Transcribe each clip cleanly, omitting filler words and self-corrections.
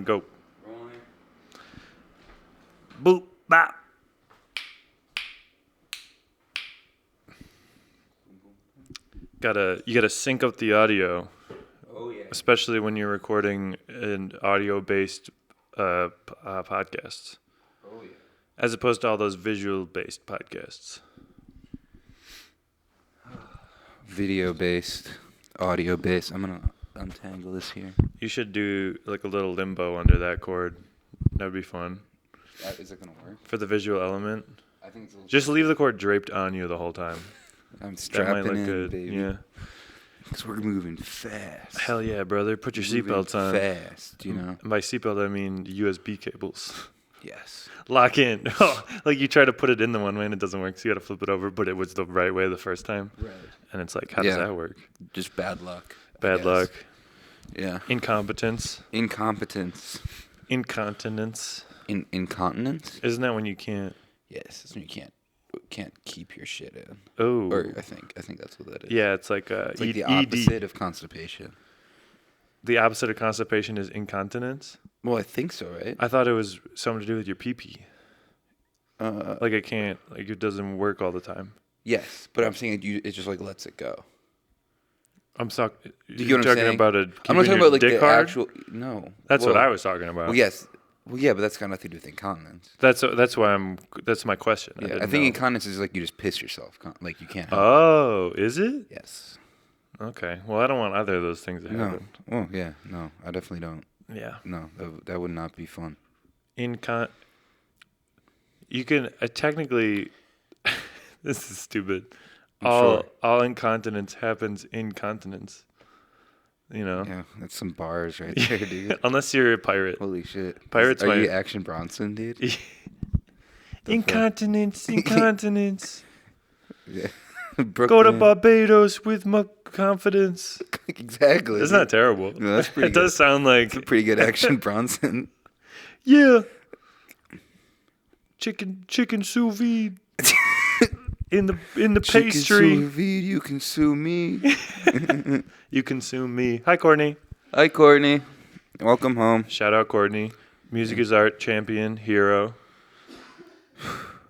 Go. Rolling. Boop, bop. You gotta sync up the audio, Oh yeah. especially when you're recording an audio-based podcasts, Oh yeah. as opposed to all those visual-based podcasts. Video based, audio based. I'm gonna untangle this here. You should do like a little limbo under that cord. That'd be fun Is it gonna work? for the visual element. I think it's a little. Just leave the cord draped on you the whole time. I'm That might strapping look in, good. baby. Yeah. Because we're moving fast. Hell yeah, brother! Put your Moving seatbelts on. Fast, you know. By seatbelt, I mean USB cables. Yes. Lock in. Like you try to put it in the one way and it doesn't work, so you got to flip it over. But it was the right way the first time, Right. and it's like, how does that work? Just bad luck. I Bad guess. luck. Yeah. Incompetence. Incompetence. Incontinence. Incontinence. Isn't that when you can't? Yes. That's when you can't keep your shit in. Oh. Or I think that's what that is. Yeah, it's like It's like the ED. opposite of constipation. The opposite of constipation is incontinence. Well, I think so, right? I thought it was something to do with your pee-pee. Uh, Like it doesn't work all the time. yes, but I'm saying it just like lets it go. I'm talking. you You're know what I'm talking saying? about I'm not talking about like dick the hard? actual. No, That's what Well, I was talking about. Well, yes. Well, yeah, but that's got nothing to do with incontinence. That's why That's my question. Yeah, I didn't think know. incontinence is like you just piss yourself. Like you can't. Help Oh, is it? it. Yes. Okay. Well, I don't want either of those things to No. happen. Oh yeah. No, I definitely don't. Yeah. No, that would not be fun. You can technically. This is stupid. I'm All incontinence happens in continence. You know. Yeah, that's some bars right there, dude. Unless you're a pirate. Holy shit. Pirates Are might- you Action Bronson, dude? Incontinence. Yeah. Go to Brooklyn. Barbados with my confidence. Exactly. Isn't that terrible? No, that's pretty It does sound like It's a pretty good Action Bronson. yeah. Chicken sous vide in the Chicken pastry. sous vide, you can sue me. You consume me. Hi, Courtney. Hi, Courtney. Welcome home. Shout out, Courtney. Music is art champion, hero.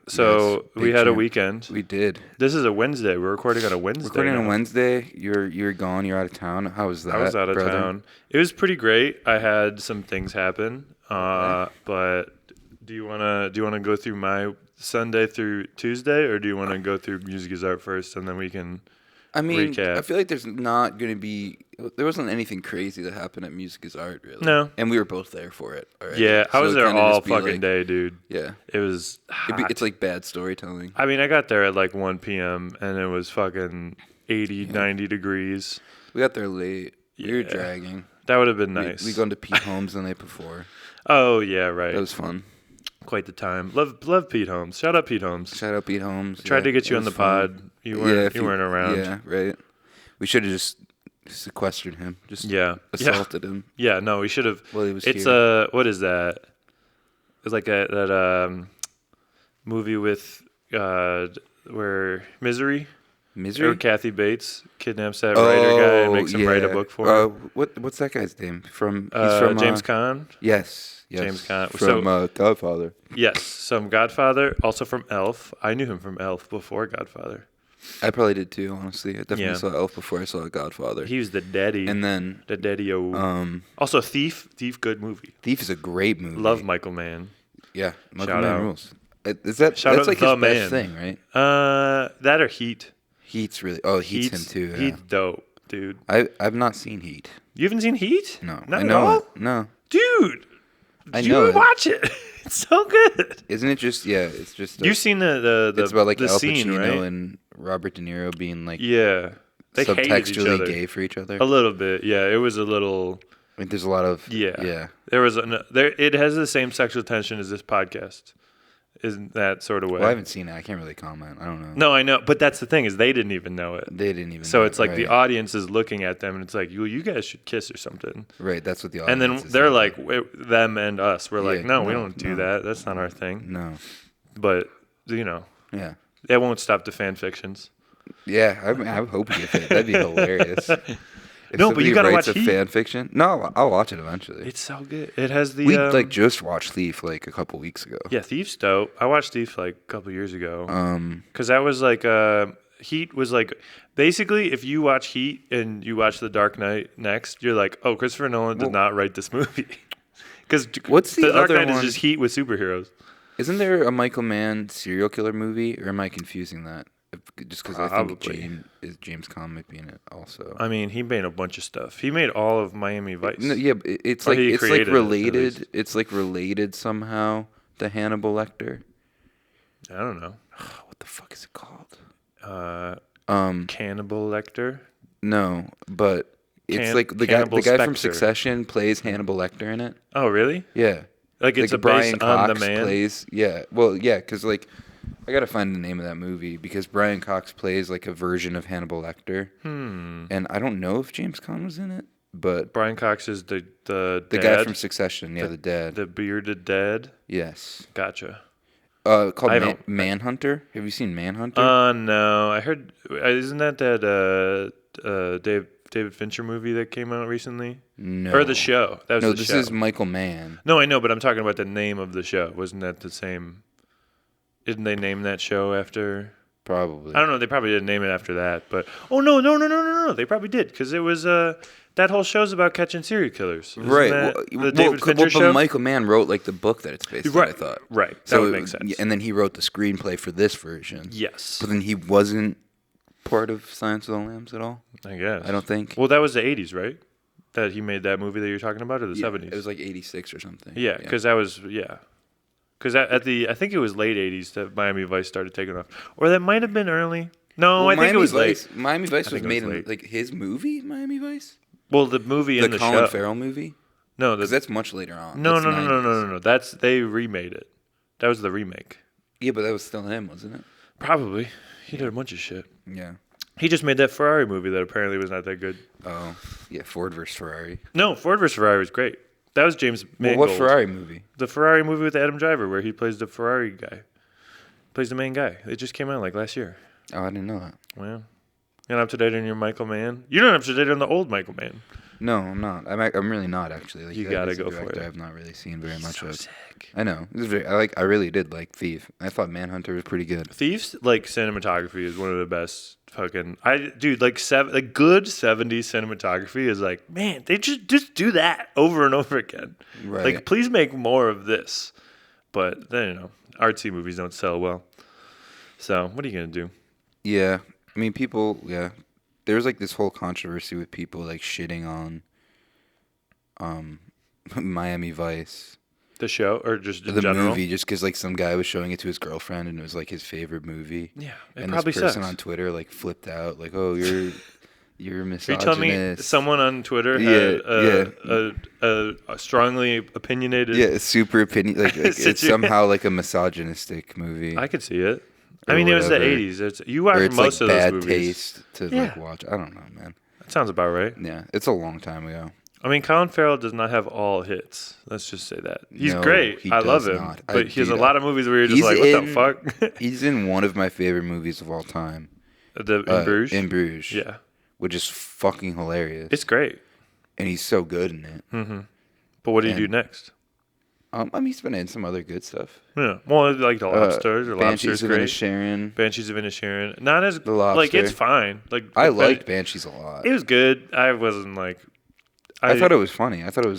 So Yes, we big had a champ. weekend. We did. This is a Wednesday. We're recording on a Wednesday. Recording on now. Wednesday. You're gone. You're out of town. How was that? I was out of brother? town. It was pretty great. I had some things happen. But do you wanna go through my Sunday through Tuesday, or do you wanna go through Music is Art first, and then we can? I mean, recap? I feel like there wasn't anything crazy that happened at Music is Art, really. No. And we were both there for it. Already. Yeah, I So was it there kinda all just be fucking like- day, dude. Yeah. It was hot. It's like bad storytelling. I mean, I got there at like 1 p.m. and it was fucking 80, 90 degrees. We got there late. We were Yeah. dragging. That would have been nice. We gone to Pete Holmes the night before. Oh yeah, right. That was fun. Quite the time. Love Pete Holmes. Shout out Pete Holmes. Shout out Pete Holmes. Tried to Yeah, get you it on the was fun. pod. You weren't around. Yeah, right. We should have just sequestered him. Just Yeah. assaulted him. Yeah, no, we should have. While he was It's here. what is that? It's like that movie with where Misery. Misery. Or Kathy Bates kidnaps that writer guy and makes him write a book for him. What's that guy's name? He's from James Caan. Yes. James Caan. From Godfather. Yes, some Godfather, also from Elf. I knew him from Elf before Godfather. I probably did too, honestly. I definitely Yeah. saw Elf before I saw Godfather. He was the daddy. And then the daddy-o. – Also, Thief, good movie. Thief is a great movie. Love Michael Mann. Yeah. Michael Shout Mann out. rules. That's Shout out like the his man. best thing, right? That or Heat. Heat's really – oh, Heat's him too. Yeah. Heat's dope, dude. I've not seen Heat. You haven't seen Heat? No. Not I at know all? it. No. Dude. I you know it. watch it. It's so good. Isn't it just – yeah, it's just – You've seen the it's about like the Al scene, Pacino right? and Robert De Niro being like Yeah. They hated each subtextually other. gay for each other. A little bit, yeah. It was a little... I mean, there's a lot of Yeah. There was it has the same sexual tension as this podcast. Isn't that sort of way? Well, I haven't seen it. I can't really comment. I don't know. No, I know, but that's the thing is they didn't even know it. They didn't even. So know it's it, like the right. audience is looking at them and it's like, you guys should kiss or something. Right, that's what the And audience then is they're like. them and us. We're like, Yeah, no, we no, don't do no. that. That's not our thing. No. But Yeah. it won't stop the fan fictions. Yeah, I hope you get it. That'd be hilarious. If No, but you somebody gotta writes watch a Heat. fan fiction. No, I'll watch it eventually. It's so good. It has the We like just watched Thief like a couple weeks ago. yeah, Thief's dope. I watched Thief like a couple years ago. Because that was like Heat was like basically if you watch Heat and you watch The Dark Knight next, you're like, oh, Christopher Nolan did not write this movie. Because What's the Dark other Knight one? is just Heat with superheroes. Isn't there a Michael Mann serial killer movie, or am I confusing that? Just because I think James Caan might be in it also. I mean, he made a bunch of stuff. He made all of Miami Vice. No, yeah, but it's Or like he it's like created it, at related. least. It's like related somehow to Hannibal Lecter. I don't know. What the fuck is it called? Cannibal Lecter. No, but it's like the guy from Spectre. Succession plays Hannibal Lecter in it. Oh, really? Yeah. Like it's like a Brian based Cox on the man. plays. Yeah. Well, yeah, because like I gotta find the name of that movie because Brian Cox plays like a version of Hannibal Lecter. And I don't know if James Caan was in it, but Brian Cox is the the guy from Succession. Yeah, the dad. The bearded dad. Yes. Gotcha. Called Manhunter. Have you seen Manhunter? No. I heard. Isn't that David Fincher movie that came out recently? No. Or the show? That was no, the this show. is Michael Mann. No, I know, but I'm talking about the name of the show. Wasn't that the same? Didn't they name that show after? Probably. I don't know. They probably didn't name it after that, but no. They probably did because it was that whole show's about catching serial killers. Isn't Right. the David Fincher show. But Michael Mann wrote like the book that it's based on, I thought. Right. That So would make sense. And then he wrote the screenplay for this version. Yes. But then he wasn't part of Silence of the Lambs at all? I guess. I don't think. Well, that was the 80s, right? That he made that movie that you're talking about, or the 70s? It was like 86 or something. Yeah, because that was, Because I think it was late 80s that Miami Vice started taking off. Or that might have been early. No, Well, I think it was Vice, late. Miami Vice was think it made was in late. like his movie, Miami Vice? Well, the movie and The the Colin show. Farrell movie? No, Because that's much later on. no. That's 90s. That's they remade it. That was the remake. Yeah, but that was still him, wasn't it? Probably. He did a bunch of shit. Yeah. He just made that Ferrari movie that apparently was not that good. Oh, yeah, Ford versus Ferrari. No, Ford vs. Ferrari was great. That was James Well, Mangold. what Ferrari movie? The Ferrari movie with Adam Driver where he plays the Ferrari guy. Plays the main guy. It just came out like last year. Oh, I didn't know that. Well, you're not up to date on your Michael Mann? You're not up to date on the old Michael Mann. No, I'm not. I'm really not actually. Like, You that gotta is a go for director it. I've not really seen very much of. Sick. I know. It was I really did like Thief. I thought Manhunter was pretty good. Thieves like cinematography is one of the best fucking like good 70s cinematography is like, man, they just do that over and over again. Right. Like, please make more of this. But then, artsy movies don't sell well. So what are you gonna do? Yeah, I mean, people. Yeah, there's like this whole controversy with people like shitting on, Miami Vice. The show or just in The general? movie, just because like some guy was showing it to his girlfriend and it was like his favorite movie. Yeah, it and probably this person sucks. on Twitter like flipped out, like, "Oh, you're Are you misogynist." telling me someone on Twitter had a strongly opinionated? Yeah, super opinion. Like it's Situ- somehow like a misogynistic movie. I could see it. Or I mean, it was the whatever. 80s. You or watch it's most like of those bad movies. taste to Yeah. like watch. I don't know, man. That sounds about right. Yeah, it's a long time ago. I mean, Colin Farrell does not have all hits. Let's just say that. He's No, great. he I love does him. not. But he has a Dude, lot of movies where you're just he's like, what the fuck? He's in one of my favorite movies of all time. In Bruges? In Bruges. Yeah. Which is fucking hilarious. It's great. And he's so good in it. Mm-hmm. But what do you do next? I mean, he's been in some other good stuff. Yeah. Well, like The Lobster. The Lobster's Banshees of great. Inisherin. Banshees of Inisherin. Not as, The Lobster. like, it's fine. Like I liked Banshees a lot. It was good. I wasn't like... I thought it was funny. I thought it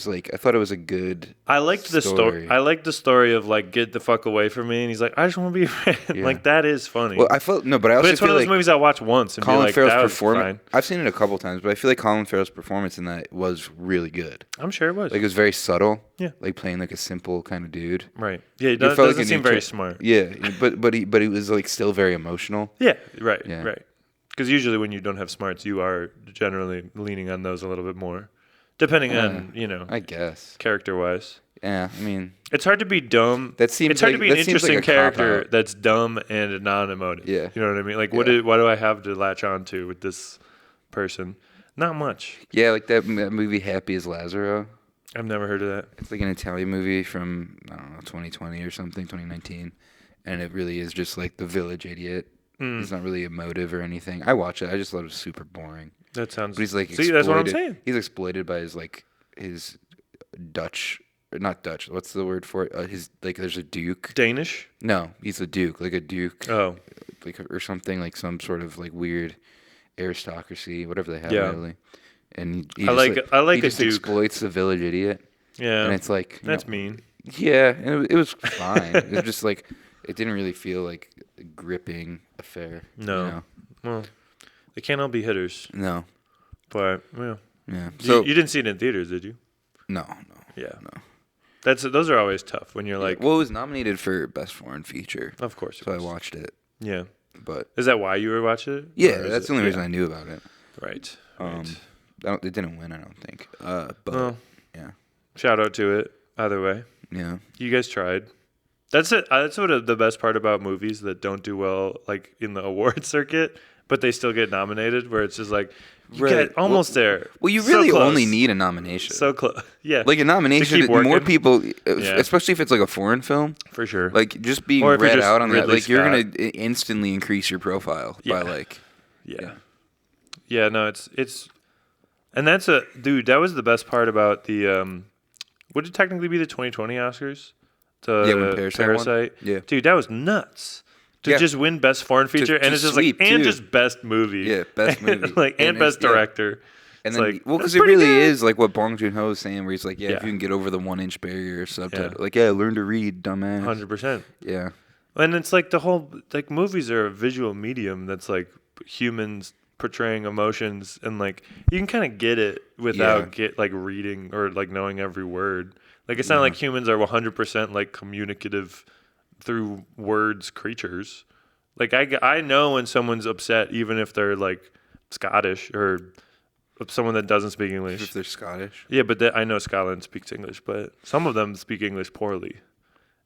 was a good I liked the story. I liked the story of like, get the fuck away from me, and he's like, I just want to be a friend. Yeah. Like, that is funny. Well, I felt no, but I also but it's feel one of those like movies I watch once and Colin be like, Farrell's that was performance. fine. I've seen it a couple times, but I feel like Colin Farrell's performance in that was really good. I'm sure it was. Like it was very subtle. Yeah. Like playing like a simple kind of dude. Right. Yeah, he felt doesn't like seem very smart. Yeah, but he was like still very emotional. Yeah. Right. Yeah. Right. Because usually when you don't have smarts, you are generally leaning on those a little bit more, depending on I guess. character wise. Yeah, I mean, It's hard to be dumb. that seems. It's hard like, to be an that seems like interesting a character cop-out. that's dumb and non-emotive. Yeah. You know what I mean? Like, Yeah. what do I have to latch on to with this person? Not much. Yeah, like that movie Happy as Lazaro. I've never heard of that. It's like an Italian movie from, I don't know, 2020 or something, 2019. And it really is just like the village idiot. He's not really emotive or anything. I watch it. I just thought it was super boring. That sounds. But he's like See, that's what I'm saying. He's exploited by his Dutch, not Dutch. What's the word for it? His there's a duke. Danish? No, he's a duke, like a duke. Oh, or something, like some sort of like weird aristocracy, whatever they have, Yeah. really. And he I just, like he a just duke. exploits the village idiot. Yeah, And it's like that's mean. Yeah, and it was fine. It was just like it didn't really feel like a gripping affair. No. You know? Well, they can't all be hitters, No. but yeah. Yeah. So you didn't see it in theaters, did you? No. Yeah. No. Those are always tough when you're like. Well, it was nominated for Best Foreign Feature. Of course. So I watched it. Yeah. But is that why you were watching it? Yeah, that's the only reason I knew about it. Right. It didn't win, I don't think. But yeah. Shout out to it. Either way. Yeah. You guys tried. That's it. That's sort of the best part about movies that don't do well, like in the award circuit, but they still get nominated. Where it's just like you get almost there. Well, you really only need a nomination. So close. Yeah. Like a nomination, more people, especially if it's like a foreign film, for sure. Like just being read out on that, like you're gonna instantly increase your profile by like. Yeah. No, it's, and that's dude. That was the best part about the would it technically be the 2020 Oscars? When Parasite. Yeah, dude, that was nuts. To just win Best Foreign Feature, and it's just like, and just Best Movie. Yeah, Best Movie. and Best Director. And then, like, well, because it really is like what Bong Joon-ho is saying, where he's like, if you can get over the 1-inch barrier or subtitle, like, learn to read, dumbass. 100%. Yeah. And it's like the whole, like, movies are a visual medium that's like humans portraying emotions, and like you can kind of get it without reading or like knowing every word. Like it's not like humans are 100% like communicative through words creatures. Like I know when someone's upset, even if they're like Scottish or someone that doesn't speak English. If they're Scottish. Yeah, but I know Scotland speaks English, but some of them speak English poorly,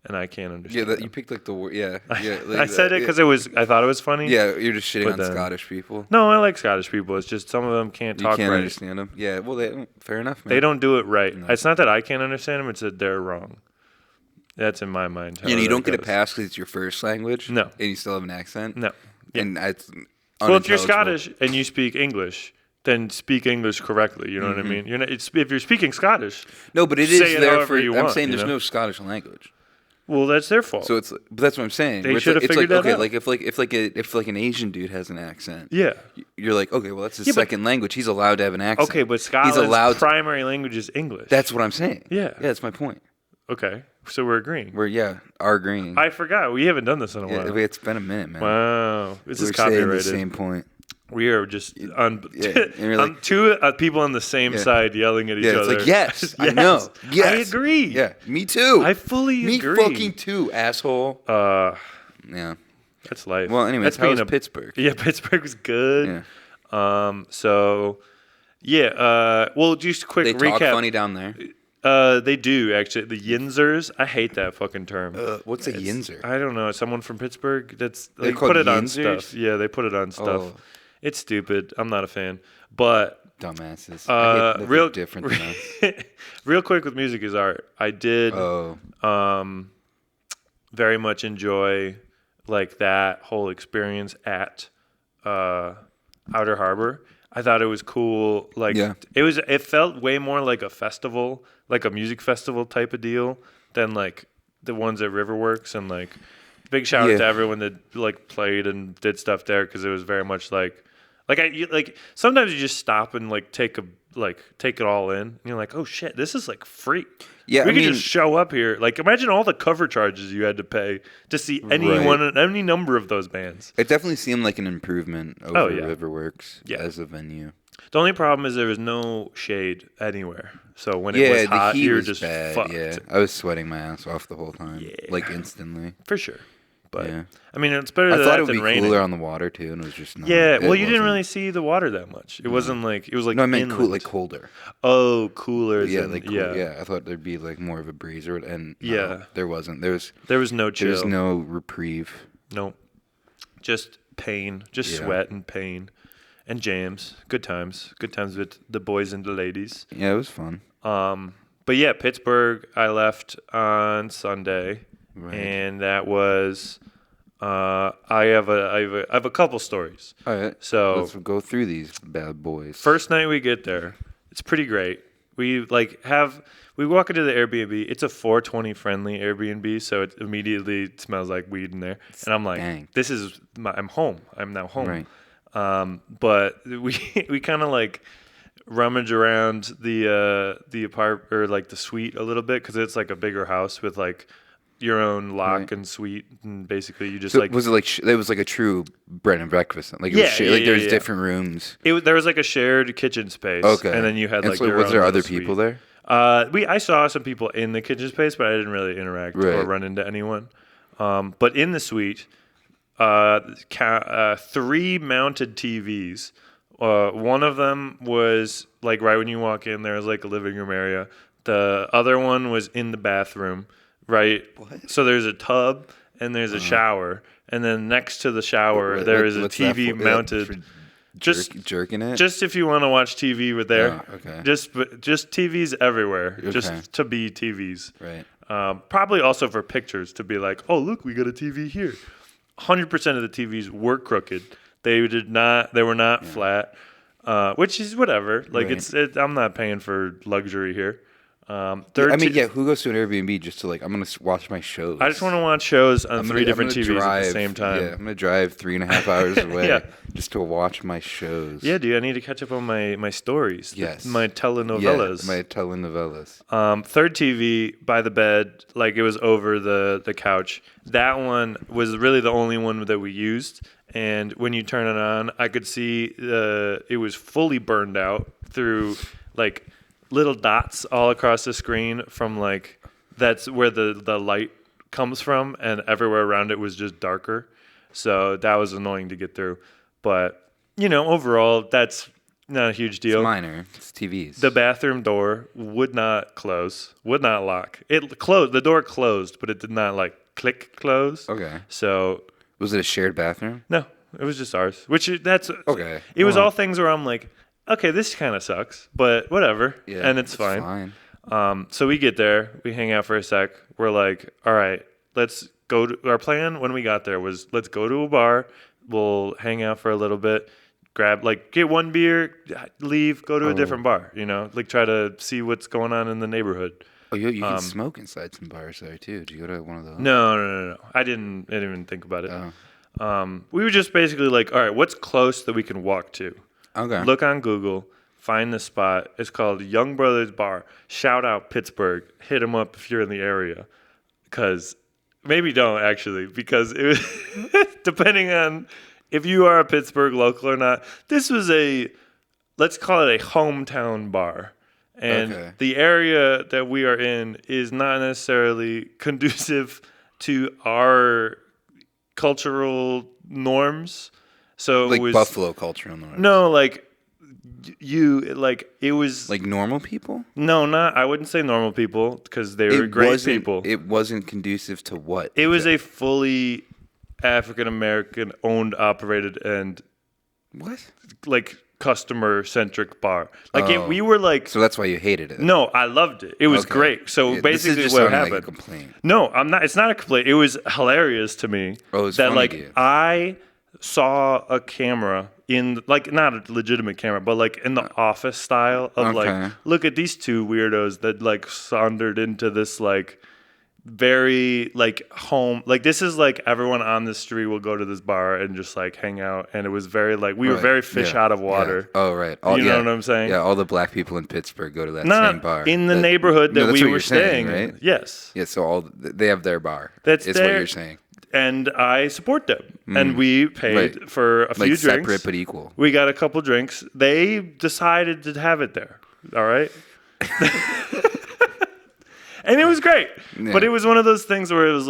and I can't understand. Yeah, you picked like the word. Yeah, like I said it because I thought it was funny. Yeah, you're just shitting on Scottish people. No, I like Scottish people. It's just some of them can't talk right. You can't understand them. Yeah, well, fair enough, man. They don't do it right. No. It's not that I can't understand them. It's that they're wrong. That's in my mind. And you don't get a pass because it's your first language? No. And you still have an accent? No. Yeah. And it's well, if you're Scottish and you speak English, then speak English correctly. You know what I mean? You're not, if you're speaking Scottish, no, but it is there for. I'm saying there's no Scottish language. Well, that's their fault. So but that's what I'm saying. They should have figured that out. Like if an Asian dude has an accent, yeah, you're like, okay, well that's his second language. He's allowed to have an accent. Okay, but Scotland's primary language is English. That's what I'm saying. Yeah, that's my point. Okay, so we're agreeing. We're agreeing. I forgot we haven't done this in a while. It's been a minute, man. Wow, this is copyrighted. We're saying the same point. We are just on two people on the same side yelling at each other. It's like, yes, I know. Yes. I agree. Yeah, me too. I fully agree. Me fucking too, asshole. Yeah. That's life. Well, anyways, how was Pittsburgh? Yeah, Pittsburgh was good. Yeah. Well, just a quick recap. They talk funny down there? They do, actually. The Yinzers. I hate that fucking term. What's a Yinzer? I don't know. Someone from Pittsburgh they put it Yinzers? On stuff. Yeah, they put it on stuff. Oh. It's stupid. I'm not a fan. But dumbasses. I hate real different than us. Real quick with Music is Art. I did very much enjoy like that whole experience at Outer Harbor. I thought it was cool. Like it felt way more like a festival, like a music festival type of deal than like the ones at Riverworks. And like big shout out to everyone that like played and did stuff there, because it was very much like sometimes you just stop and like take it all in. And you're like, oh shit, this is like free. Yeah, we can just show up here. Like, imagine all the cover charges you had to pay to see any number of those bands. It definitely seemed like an improvement over Riverworks as a venue. The only problem is there was no shade anywhere. So when it was hot, you were just fucked. Yeah, I was sweating my ass off the whole time, like instantly. For sure. But I mean, it's better than raining. I thought it would be cooler on the water too, and it was just not. Yeah, well, you didn't really see the water that much. It wasn't like it was like. No, I meant like colder. Oh, cooler. Yeah, yeah. I thought there'd be like more of a breeze, and there wasn't. There was no chill. There was no reprieve. No, just pain, sweat and pain, and jams. Good times with the boys and the ladies. Yeah, it was fun. But yeah, Pittsburgh. I left on Sunday. Right. And that was I have a couple stories. All right. So let's go through these bad boys. first night we get there, it's pretty great. We walk into the Airbnb. It's a 420 friendly Airbnb, so it immediately smells like weed in there. And I'm like, Dang. I'm home. I'm now home. Right. But we kind of like rummage around the apart or like the suite a little bit because it's like a bigger house with like your own lock and suite, and basically you just So like was it like it was like a true bread and breakfast? Like it Yeah, was yeah, like yeah, there's yeah. different rooms. There was like a shared kitchen space. Okay. And then you had And like so your was own there little other people suite. there? I saw some people in the kitchen space, but I didn't really interact or Right. run into anyone. But in the suite, 3 mounted TVs. One of them was like right when you walk in, there was like a living room area. The other one was in the bathroom, right? What? So there's a tub and there's a shower, and then next to the shower there is a What's that TV for? mounted. For Just jerking it. just if you want to watch TV with there. Oh, okay. Just TVs everywhere. Okay. Just to be TVs. Right. Probably also for pictures to be like, oh look, we got a TV here. 100% of the TVs were crooked. They were not flat, which is whatever. Like Right. I'm not paying for luxury here. Who goes to an Airbnb just to like I'm gonna watch my shows? I just want to watch shows on I'm 3 different gonna TVs drive, at the same time. Yeah, I'm gonna drive 3.5 hours away Yeah. just to watch my shows. Yeah, dude, I need to catch up on my stories. Yes. My telenovelas. Yeah, my telenovelas. Third TV by the bed, like it was over the couch. That one was really the only one that we used. And when you turn it on, I could see it was fully burned out through like little dots all across the screen from like that's where the light comes from, and everywhere around it was just darker. So that was annoying to get through. But, overall, that's not a huge deal. It's minor. It's TVs. The bathroom door would not close, would not lock. It closed. The door closed, but it did not like click close. Okay. So Was it a shared bathroom? no, it was just ours. That's Okay. It was Well, all things where I'm like, okay, this kind of sucks, but whatever, Yeah, and it's fine. fine. So we get there, we hang out for a sec. We're like, all right, let's go to our plan when we got there was let's go to a bar. We'll hang out for a little bit, get one beer, leave, go to a different bar, like try to see what's going on in the neighborhood. Oh, you can smoke inside some bars there too. Did you go to one of those? No. I didn't even think about it. Oh. We were just basically like, all right, what's close that we can walk to? Okay. Look on Google, find the spot. It's called Young Brothers Bar. Shout out Pittsburgh. Hit them up if you're in the area. Because maybe don't actually, because it was depending on if you are a Pittsburgh local or not. This was let's call it a hometown bar. And the area that we are in is not necessarily conducive to our cultural norms. So Like it was Buffalo cultural norms. No, it was Like normal people? no, I wouldn't say normal people because they were great people. It wasn't conducive to what? It was a fully African American owned, operated, and What? like customer centric bar. We were like. So that's why you hated it. No, I loved it. It was Okay. great. So Yeah, basically, this is just what sounding happened? like a complaint. No, I'm not. It's not a complaint. It was hilarious to me Oh, it's that funny to you. I saw a camera in not a legitimate camera, but in the office style of Okay. look at these two weirdos that sauntered into this very home. This is everyone on the street will go to this bar and just hang out, and it was very we were Right. very fish Yeah. out of water. Yeah. Oh, right. You know what I'm saying? Yeah, all the black people in Pittsburgh go to that Not same bar. in the neighborhood that that's we what were you're saying, staying in. right? Yes. Yeah, so they have their bar. That's what their- you're saying. And I support them. And we paid Right. for a few drinks. Separate but equal. We got a couple drinks. They decided to have it there. All right. And it was great. Yeah. But it was one of those things where it was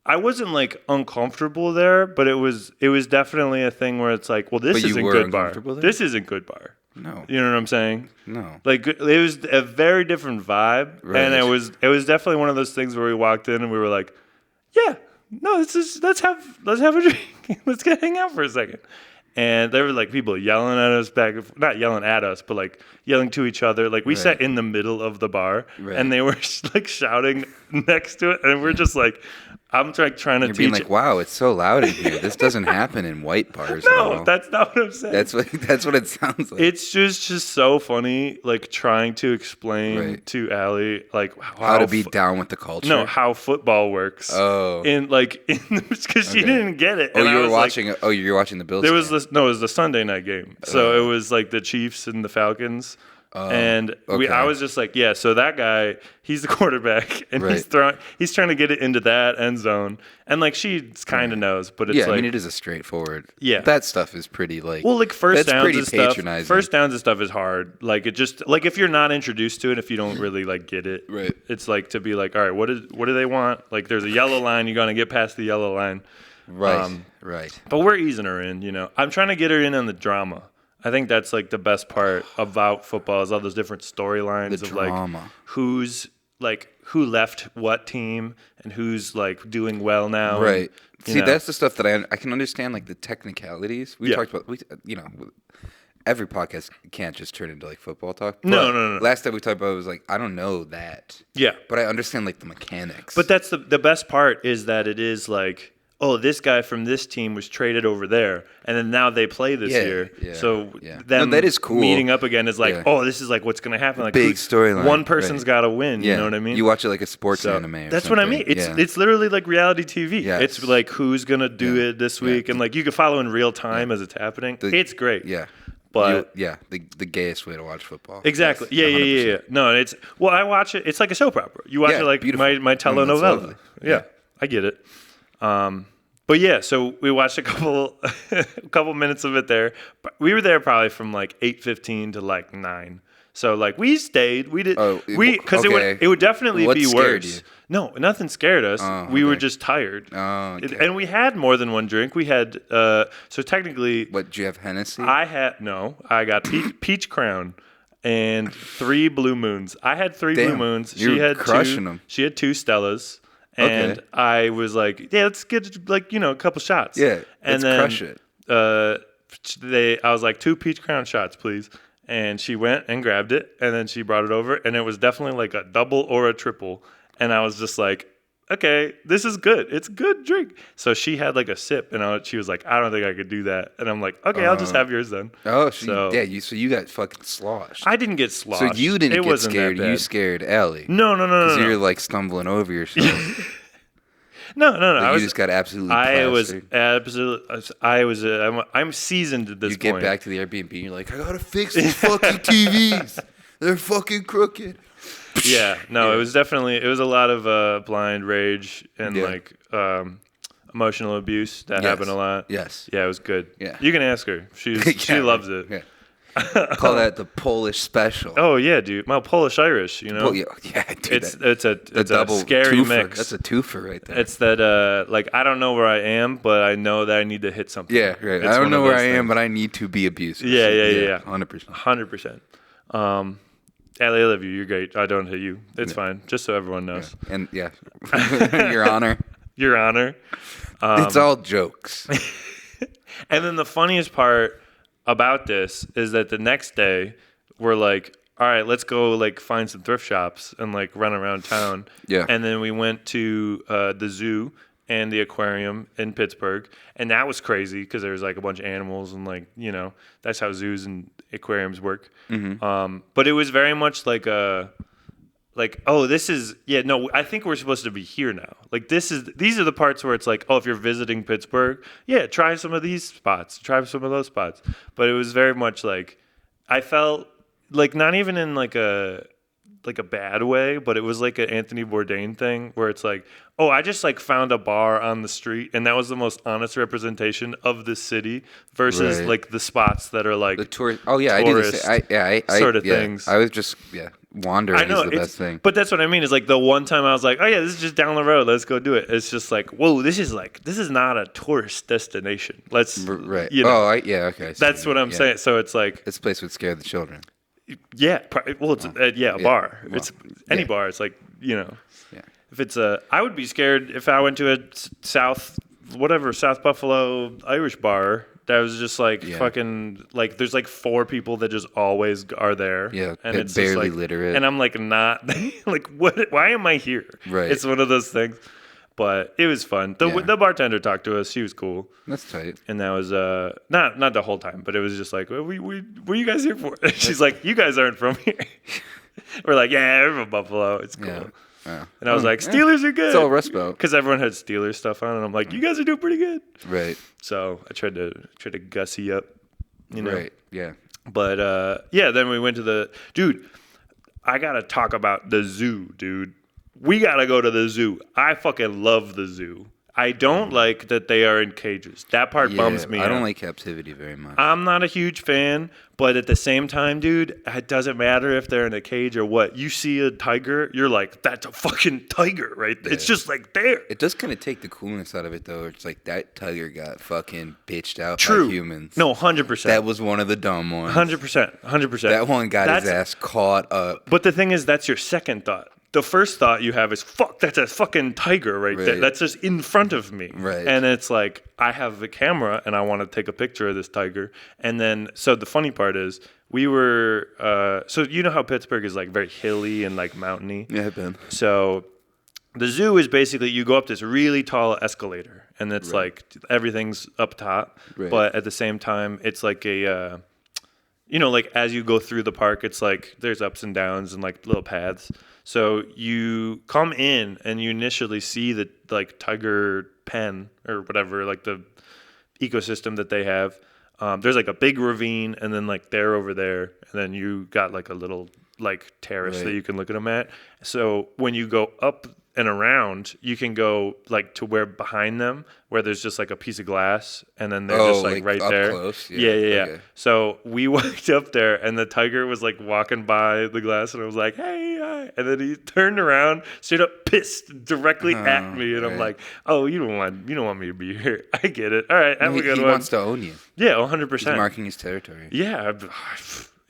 I wasn't uncomfortable there, but it was definitely a thing where it's well, this But you isn't were good bar. uncomfortable there? This isn't good bar. No. You know what I'm saying? No. It was a very different vibe, Right. and it was definitely one of those things where we walked in and we were yeah, no, let's have a drink, let's hang out for a second, And there were like people yelling at us not yelling at us, but like yelling to each other. Like we sat in the middle of the bar, and they were like shouting next to it, and we're just like, I'm trying to You're teach. being like, wow, it's so loud in here. This doesn't happen in white bars. No, that's not what I'm saying. That's what it sounds like. It's just so funny, like trying to explain to Allie like how to be down with the culture. No, how football works. Oh, because she didn't get it. Oh, you were watching. Like, you're watching the Bills. It was the Sunday night game. So it was like the Chiefs and the Falcons. And I was just like, yeah, so that guy, he's the quarterback, and he's trying to get it into that end zone. And like she kind of knows, but it's like, I mean, it is a straightforward. Yeah, that stuff is pretty like. Well, like first downs and stuff. Patronizing. First downs and stuff is hard. Like it just like if you're not introduced to it, if you don't really like get it, it's like to be like, all right, what do they want? Like there's a yellow line, you're gonna get past the yellow line. Right. But we're easing her in, I'm trying to get her in on the drama. I think that's like the best part about football is all those different storylines of like who left what team and who's like doing well now. Right. See, that's the stuff that I can understand, like the technicalities. We talked about, every podcast can't just turn into like football talk. But no. Last time we talked about it was like, I don't know that. Yeah. But I understand like the mechanics. But that's the best part is that it is like, oh, this guy from this team was traded over there, and then now they play this year. Yeah, so them that is cool. Meeting up again is like, oh, this is like what's going to happen. Like big storyline. One person's got to win. You know what I mean? You watch it like a sports anime. Or that's something. What I mean. It's literally like reality TV. Yes. It's like who's going to do it this week, and like you can follow in real time as it's happening. It's great. Yeah. But the gayest way to watch football. Exactly. Yes, yeah. No, I watch it. It's like a soap opera. You watch it like my telenovela. Yeah, I get it. But yeah, so we watched a couple minutes of it there. We were there probably from like 8:15 to like 9. So like we stayed. We did because it would definitely be worse. You? No, nothing scared us. We were just tired. And we had more than one drink. We had so technically. What, did you have Hennessy? I got Peach Crown and 3 Blue Moons. I had 3 Blue Moons. She had crushing them. She had 2 Stellas. And I was like, yeah, let's get like, a couple shots. Yeah, and let's crush it. I was like, 2 Peach Crown shots, please. And she went and grabbed it, and then she brought it over, and it was definitely like a double or a triple. And I was just like, okay, this is good. It's a good drink. So she had like a sip, and she was like, I don't think I could do that. And I'm like, okay, I'll just have yours then. Oh, so you got fucking sloshed. I didn't get sloshed. So you didn't get scared. You scared Allie. No. Because you're like stumbling over yourself. No. Like you just got absolutely plastered. I'm seasoned at this point. You get back to the Airbnb and you're like, I gotta fix these fucking TVs. They're fucking crooked. Yeah, no, it was a lot of blind rage and like emotional abuse that happened a lot. Yes. Yeah, it was good. Yeah. You can ask her. She loves it. Yeah. Call that the Polish special. Oh yeah, dude. My Polish Irish, dude. It's a scary twofer. mix. That's a twofer right there. It's that like I don't know where I am, but I know that I need to hit something. Yeah, right. I don't know where I am, but I need to be abusive. Yeah. 100%. Allie, I love you. You're great. I don't hit you. It's fine. Just so everyone knows. Yeah. And Your Honor. Your Honor. It's all jokes. And then the funniest part about this is that the next day we're like, all right, let's go like find some thrift shops and like run around town. Yeah. And then we went to the zoo and the aquarium in Pittsburgh, and that was crazy because there was like a bunch of animals and like that's how zoos and aquariums work. Mm-hmm. But it was very much like I think we're supposed to be here now. Like these are the parts where it's like, oh, if you're visiting Pittsburgh, try some of these spots, try some of those spots. But it was very much like I felt like not even in like a bad way, but it was like an Anthony Bourdain thing where it's like, oh, I just like found a bar on the street, and that was the most honest representation of the city versus like the spots that are like the tourist. Oh yeah, tourist, I did say, sort of things. I was just wandering. I know, is the best thing. But that's what I mean. Is like the one time I was like, oh yeah, this is just down the road. Let's go do it. It's just like, whoa, this is not a tourist destination. Let's okay. That's what I'm saying. So it's like this place would scare the children. Yeah, well, it's a bar. Well, it's any bar. It's like if it's I would be scared if I went to a South Buffalo Irish bar That was just like fucking like there's like 4 people that just always are there. Yeah, and it's barely just like, literate. and I'm like not like what? Why am I here? Right. It's one of those things. But it was fun. The bartender talked to us. She was cool. That's tight. And that was not the whole time, but it was just like, what are you guys here for? She's like, you guys aren't from here. We're like, yeah, we're from Buffalo. It's cool. Yeah. And I was like, Steelers are good. It's all Rust Belt. Because everyone had Steelers stuff on, and I'm like, you guys are doing pretty good. Right. So I tried to gussy up, you know. Right. Yeah. But then we went to dude. I gotta talk about the zoo, dude. We gotta go to the zoo. I fucking love the zoo. I don't like that they are in cages. That part bums me out. I don't like captivity very much. I'm not a huge fan, but at the same time, dude, it doesn't matter if they're in a cage or what. You see a tiger, you're like, that's a fucking tiger, right? Yeah. It's just like there. It does kind of take the coolness out of it, though. It's like that tiger got fucking bitched out by humans. No, 100%. That was one of the dumb ones. 100%. That one got his ass caught up. But the thing is, that's your second thought. The first thought you have is, fuck, that's a fucking tiger right there. That's just in front of me. Right. And it's like, I have the camera and I want to take a picture of this tiger. And then, so the funny part is, we were, so you know how Pittsburgh is like very hilly and like mountainy? Yeah, I've been. So the zoo is basically, you go up this really tall escalator and it's like, everything's up top. Right. But at the same time, it's like a, you know, like as you go through the park, it's like, there's ups and downs and like little paths. So you come in and you initially see the like tiger pen or whatever, like the ecosystem that they have. There's like a big ravine and then like they're over there. And then you got like a little like terrace that you can look at them at. So when you go up and around, you can go like to where behind them, where there's just like a piece of glass, and then they're just like right up there. Close? Yeah. Okay. So we walked up there, and the tiger was like walking by the glass, and I was like, "Hey!" Hi. And then he turned around, straight up pissed directly at me, and I'm like, "Oh, you don't want me to be here. I get it. All right, have a good one." He wants to own you. Yeah, 100%. He's marking his territory. Yeah.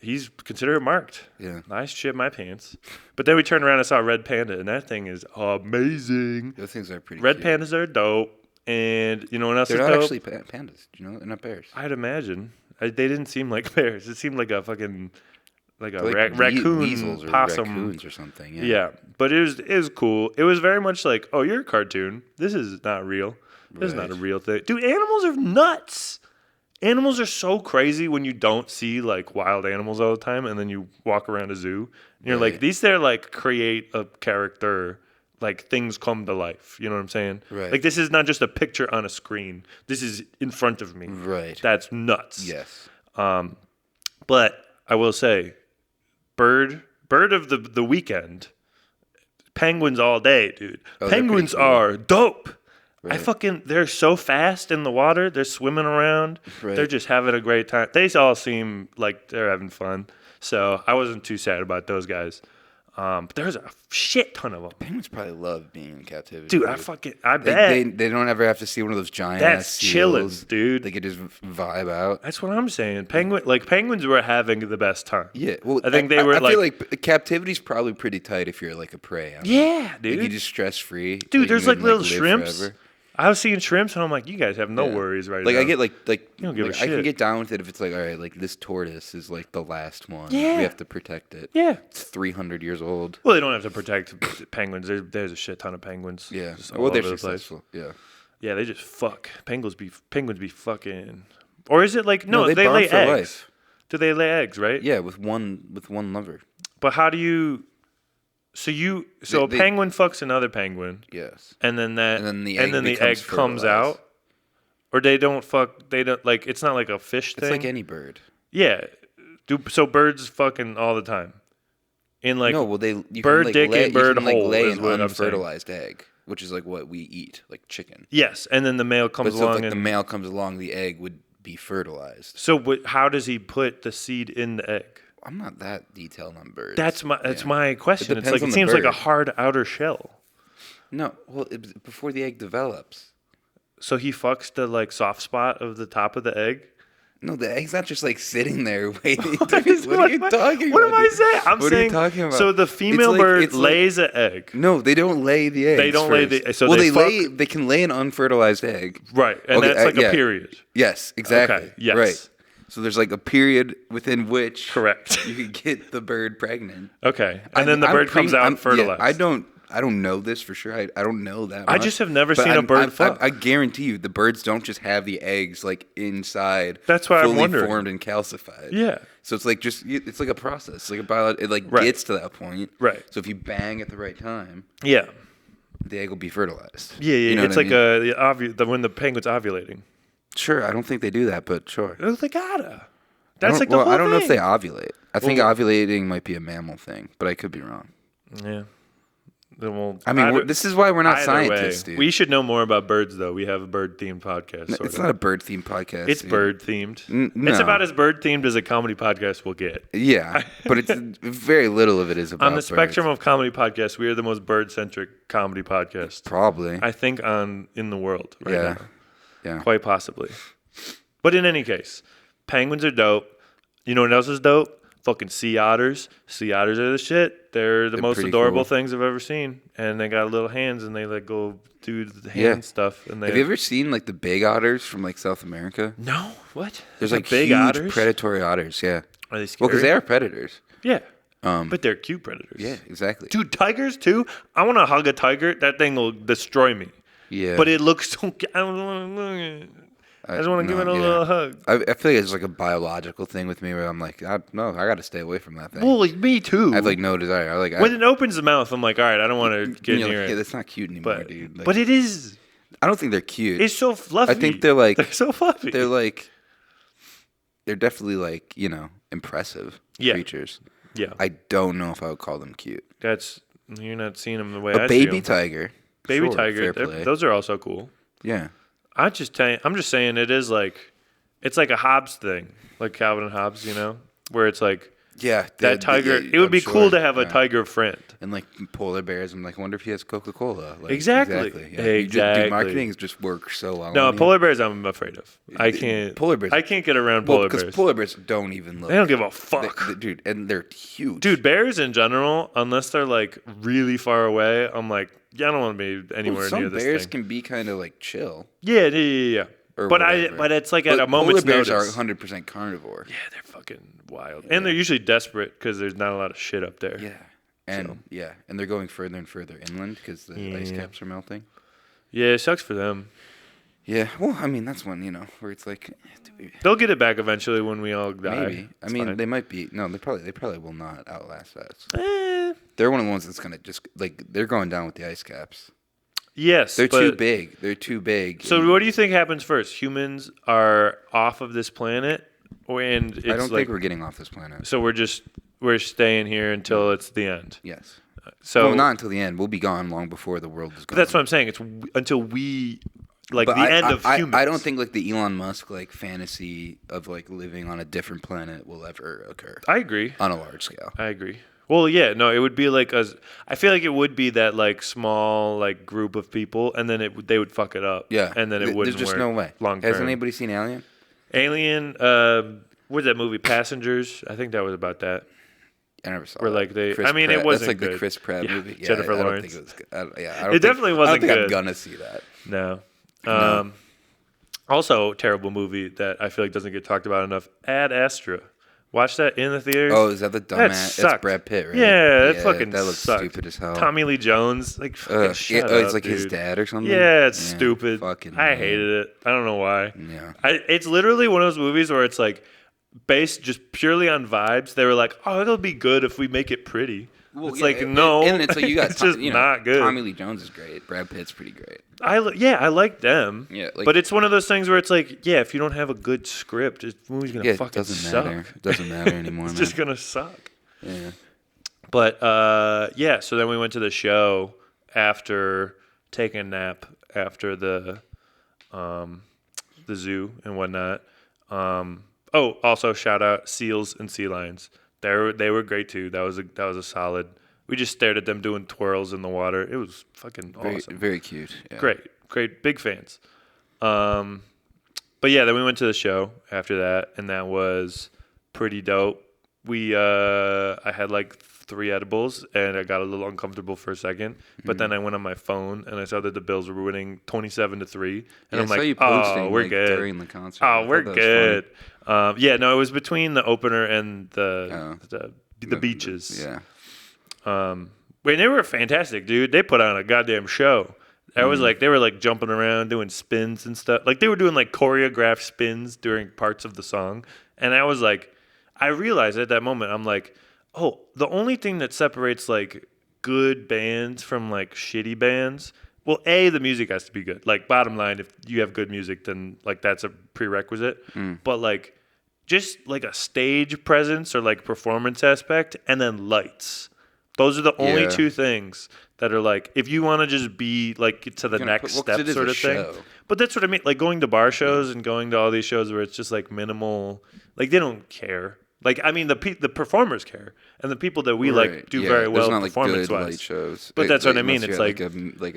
He's considered marked. Yeah. Nice shit my pants. But then we turned around and saw a red panda, and that thing is amazing. Those things are pretty Red cute. pandas are dope. And you know what else is dope? They're not actually pandas. Do you know? They're not bears. I'd imagine. They didn't seem like bears. It seemed like a fucking like a like raccoon, weasels or possum. raccoons or something. Yeah. But it was cool. It was very much like, oh, you're a cartoon. This is not real. This is not a real thing. Dude, animals are nuts. Animals are so crazy when you don't see like wild animals all the time, and then you walk around a zoo and you're like, these there like create a character, like things come to life. You know what I'm saying? Right. Like this is not just a picture on a screen. This is in front of me. Right. That's nuts. Yes. But I will say, bird of the weekend, penguins all day, dude. Oh, Penguins cool. are dope. Right. They're so fast in the water. They're swimming around. Right. They're just having a great time. They all seem like they're having fun. So I wasn't too sad about those guys. But there's a shit ton of them. Penguins probably love being in captivity. Dude, I bet. They don't ever have to see one of those giant That's chilling, dude. They could just vibe out. That's what I'm saying. Penguins were having the best time. Yeah, well, I think they were. I feel like captivity's probably pretty tight if you're like a prey. Yeah, dude. Like you just stress free. Dude, there's like little shrimps. Forever. I was seeing shrimps, and I'm like, you guys have no worries right now. Like I get like you don't give a I shit. can get down with it if it's like, all right, like this tortoise is like the last one. Yeah. We have to protect it. Yeah. It's 300 years old. Well, they don't have to protect penguins. There's a shit ton of penguins. Yeah. Just all They're over the successful. place. Yeah. Yeah, they just fuck. Penguins be fucking. Or is it like no? they they lay for eggs. life. Do they lay eggs? Right. Yeah, with one lover. But how do you? So a penguin fucks another penguin. Yes. And then the egg comes out. Or they don't fuck. They don't like. It's not like a fish thing. It's like any bird. Yeah. So birds fucking all the time. In like no, well bird dick and bird hole lay is an what I'm saying. unfertilized egg, which is like what we eat, like chicken. Yes, and then the male comes along. If the male comes along, the egg would be fertilized. So how does he put the seed in the egg? I'm not that detailed on birds. That's my question. It's like it on the seems like a bird. hard outer shell. No, well, before the egg develops. So he fucks the like soft spot of the top of the egg. No, the egg's not just like sitting there waiting. What What are you talking about? What am I saying? I'm what saying. Are you talking about? So the female bird lays an egg. No, they don't lay the eggs. They don't lay first. the. So well, they fuck, lay. They can lay an unfertilized egg. Right, and that's like a period. Yes, exactly. Okay. Yes. Right. So there's like a period within which correct you can get the bird pregnant. Okay, and then the bird comes out fertilized. Yeah, I don't know this for sure. I don't know that much. I just have never seen a bird fuck. I guarantee you, the birds don't just have the eggs like inside. That's why I'm wondering. Fully formed and calcified. Yeah. So it's like it's like a process. It's like a it like right. gets to that point. Right. So if you bang at the right time. Yeah. The egg will be fertilized. Yeah, yeah. You know it's like when the penguin's ovulating. Sure, I don't think they do that, but sure. They gotta. That's like the whole I don't know thing. if they ovulate. I think ovulating might be a mammal thing, but I could be wrong. Yeah. This is why we're not scientists, dude. We should know more about birds, though. We have a bird-themed podcast. It's not a bird-themed podcast. It's bird-themed. No. It's about as bird-themed as a comedy podcast will get. Yeah, but it's very little of it is about on the spectrum of comedy podcasts, we are the most bird-centric comedy podcast. Probably. I think in the world right now. Yeah. Quite possibly. But in any case, penguins are dope. You know what else is dope? Fucking sea otters. Sea otters are the shit. They're the most adorable things I've ever seen. And they got little hands and they like go do the hand stuff. And have you ever seen like the big otters from like South America? No. What? There's like big huge otters? predatory otters. Yeah. Are they scary? Well, because they are predators. Yeah. But they're cute predators. Yeah, exactly. Dude, tigers too. I want to hug a tiger. That thing will destroy me. Yeah. But it looks so. I just want to give it a little hug. I feel like it's like a biological thing with me where I'm like, I got to stay away from that thing. Well, me too. I have like no desire. When it opens the mouth, I'm like, all right, I don't want to get near it. Yeah, that's not cute anymore, dude. But it is. I don't think they're cute. It's so fluffy. I think they're so fluffy. They're definitely like, impressive creatures. Yeah. I don't know if I would call them cute. You're not seeing them the way I see baby them. tiger. Baby sure, tiger. Those are also cool. Yeah. I'm just saying it is it's like a Hobbes thing, like Calvin and Hobbes, where it's like that tiger. It would be cool to have a tiger friend. And like polar bears, I'm like, I wonder if he has Coca-Cola. Like, exactly. Yeah. Dude, marketing just works so well. No, polar bears I'm afraid of. I can't. Polar bears. I can't get around polar bears. Because polar bears don't even look. They don't give a fuck. Dude, and they're huge. Dude, bears in general, unless they're like really far away, I'm like, I don't want to be anywhere near this thing. Some bears can be kind of like chill. Yeah. But it's like at a moment's notice. Polar bears are 100% carnivore. Yeah, they're fucking wild. And they're usually desperate because there's not a lot of shit up there. Yeah. And they're going further and further inland because the ice caps are melting. Yeah, it sucks for them. Yeah, well, I mean, that's one, where it's like... They'll get it back eventually when we all die. Maybe. They might be... No, they probably will not outlast that. They're one of the ones that's going to just... Like, they're going down with the ice caps. Yes, They're too big. So what do you think happens first? Humans are off of this planet? I don't think we're getting off this planet. So we're staying here until it's the end? Yes. So not until the end. We'll be gone long before the world is gone. But that's what I'm saying. It's until we... end of humans. I don't think like the Elon Musk like fantasy of like living on a different planet will ever occur. I agree. On a large scale. I agree. Well, yeah, no, it would be like I feel like it would be that like small like group of people, and then they would fuck it up. Yeah, and then it wouldn't. There's just no way. Long term. Has anybody seen Alien? Alien. What's that movie? Passengers. I think that was about that. I never saw. Where like it wasn't. That's like good. the Chris Pratt movie. Yeah, Jennifer Lawrence. I don't think it was good. It definitely wasn't good. I'm gonna see that. No. Also, terrible movie that I feel like doesn't get talked about enough. Ad Astra. Watch that in the theaters. Oh, is that the dumbass? That's Brad Pitt, right? Yeah, that fucking that looks sucked. Stupid as hell. Tommy Lee Jones, like fucking shut up, it's like dude. his dad or something. Yeah, it's stupid. Fucking. I hated it. I don't know why. Yeah. It's literally one of those movies where it's like based just purely on vibes. They were like, oh, it'll be good if we make it pretty. Well, it's like no, and it's like you got it's just not good. Tommy Lee Jones is great. Brad Pitt's pretty great. I like them. Yeah, but it's one of those things where it's like, if you don't have a good script, the movie's gonna fucking suck. It doesn't matter anymore. It's just gonna suck. Yeah. But so then we went to the show after taking a nap after the zoo and whatnot. Also shout out seals and sea lions. They were great too. That was a solid. We just stared at them doing twirls in the water. It was fucking awesome. Very cute. Yeah. Great, big fans. But But yeah, then we went to the show after that, and that was pretty dope. I had like 3 edibles, and I got a little uncomfortable for a second. But then I went on my phone, and I saw that the Bills were winning 27-3, and I'm I saw like, you posting, oh, we're like, good during the concert. Oh, I we're thought that was good. Yeah, no, it was between the opener and the beaches. Yeah. Wait, they were fantastic, dude. They put on a goddamn show. I was like, they were like jumping around, doing spins and stuff. Like they were doing like choreographed spins during parts of the song. And I was like, I realized at that moment, I'm like, oh, the only thing that separates like good bands from like shitty bands, well, A, the music has to be good. Like bottom line, if you have good music, then like that's a prerequisite. But like just like a stage presence or like performance aspect and then lights. Those are the only 2 things that are like, if you want to just be like to the next step sort of thing. But that's what I mean. Like going to bar shows and going to all these shows where it's just like minimal, like they don't care. Like, I mean, the performers care. And the people that we like do very well performance-wise. Like light shows. But that's what I mean. It's like a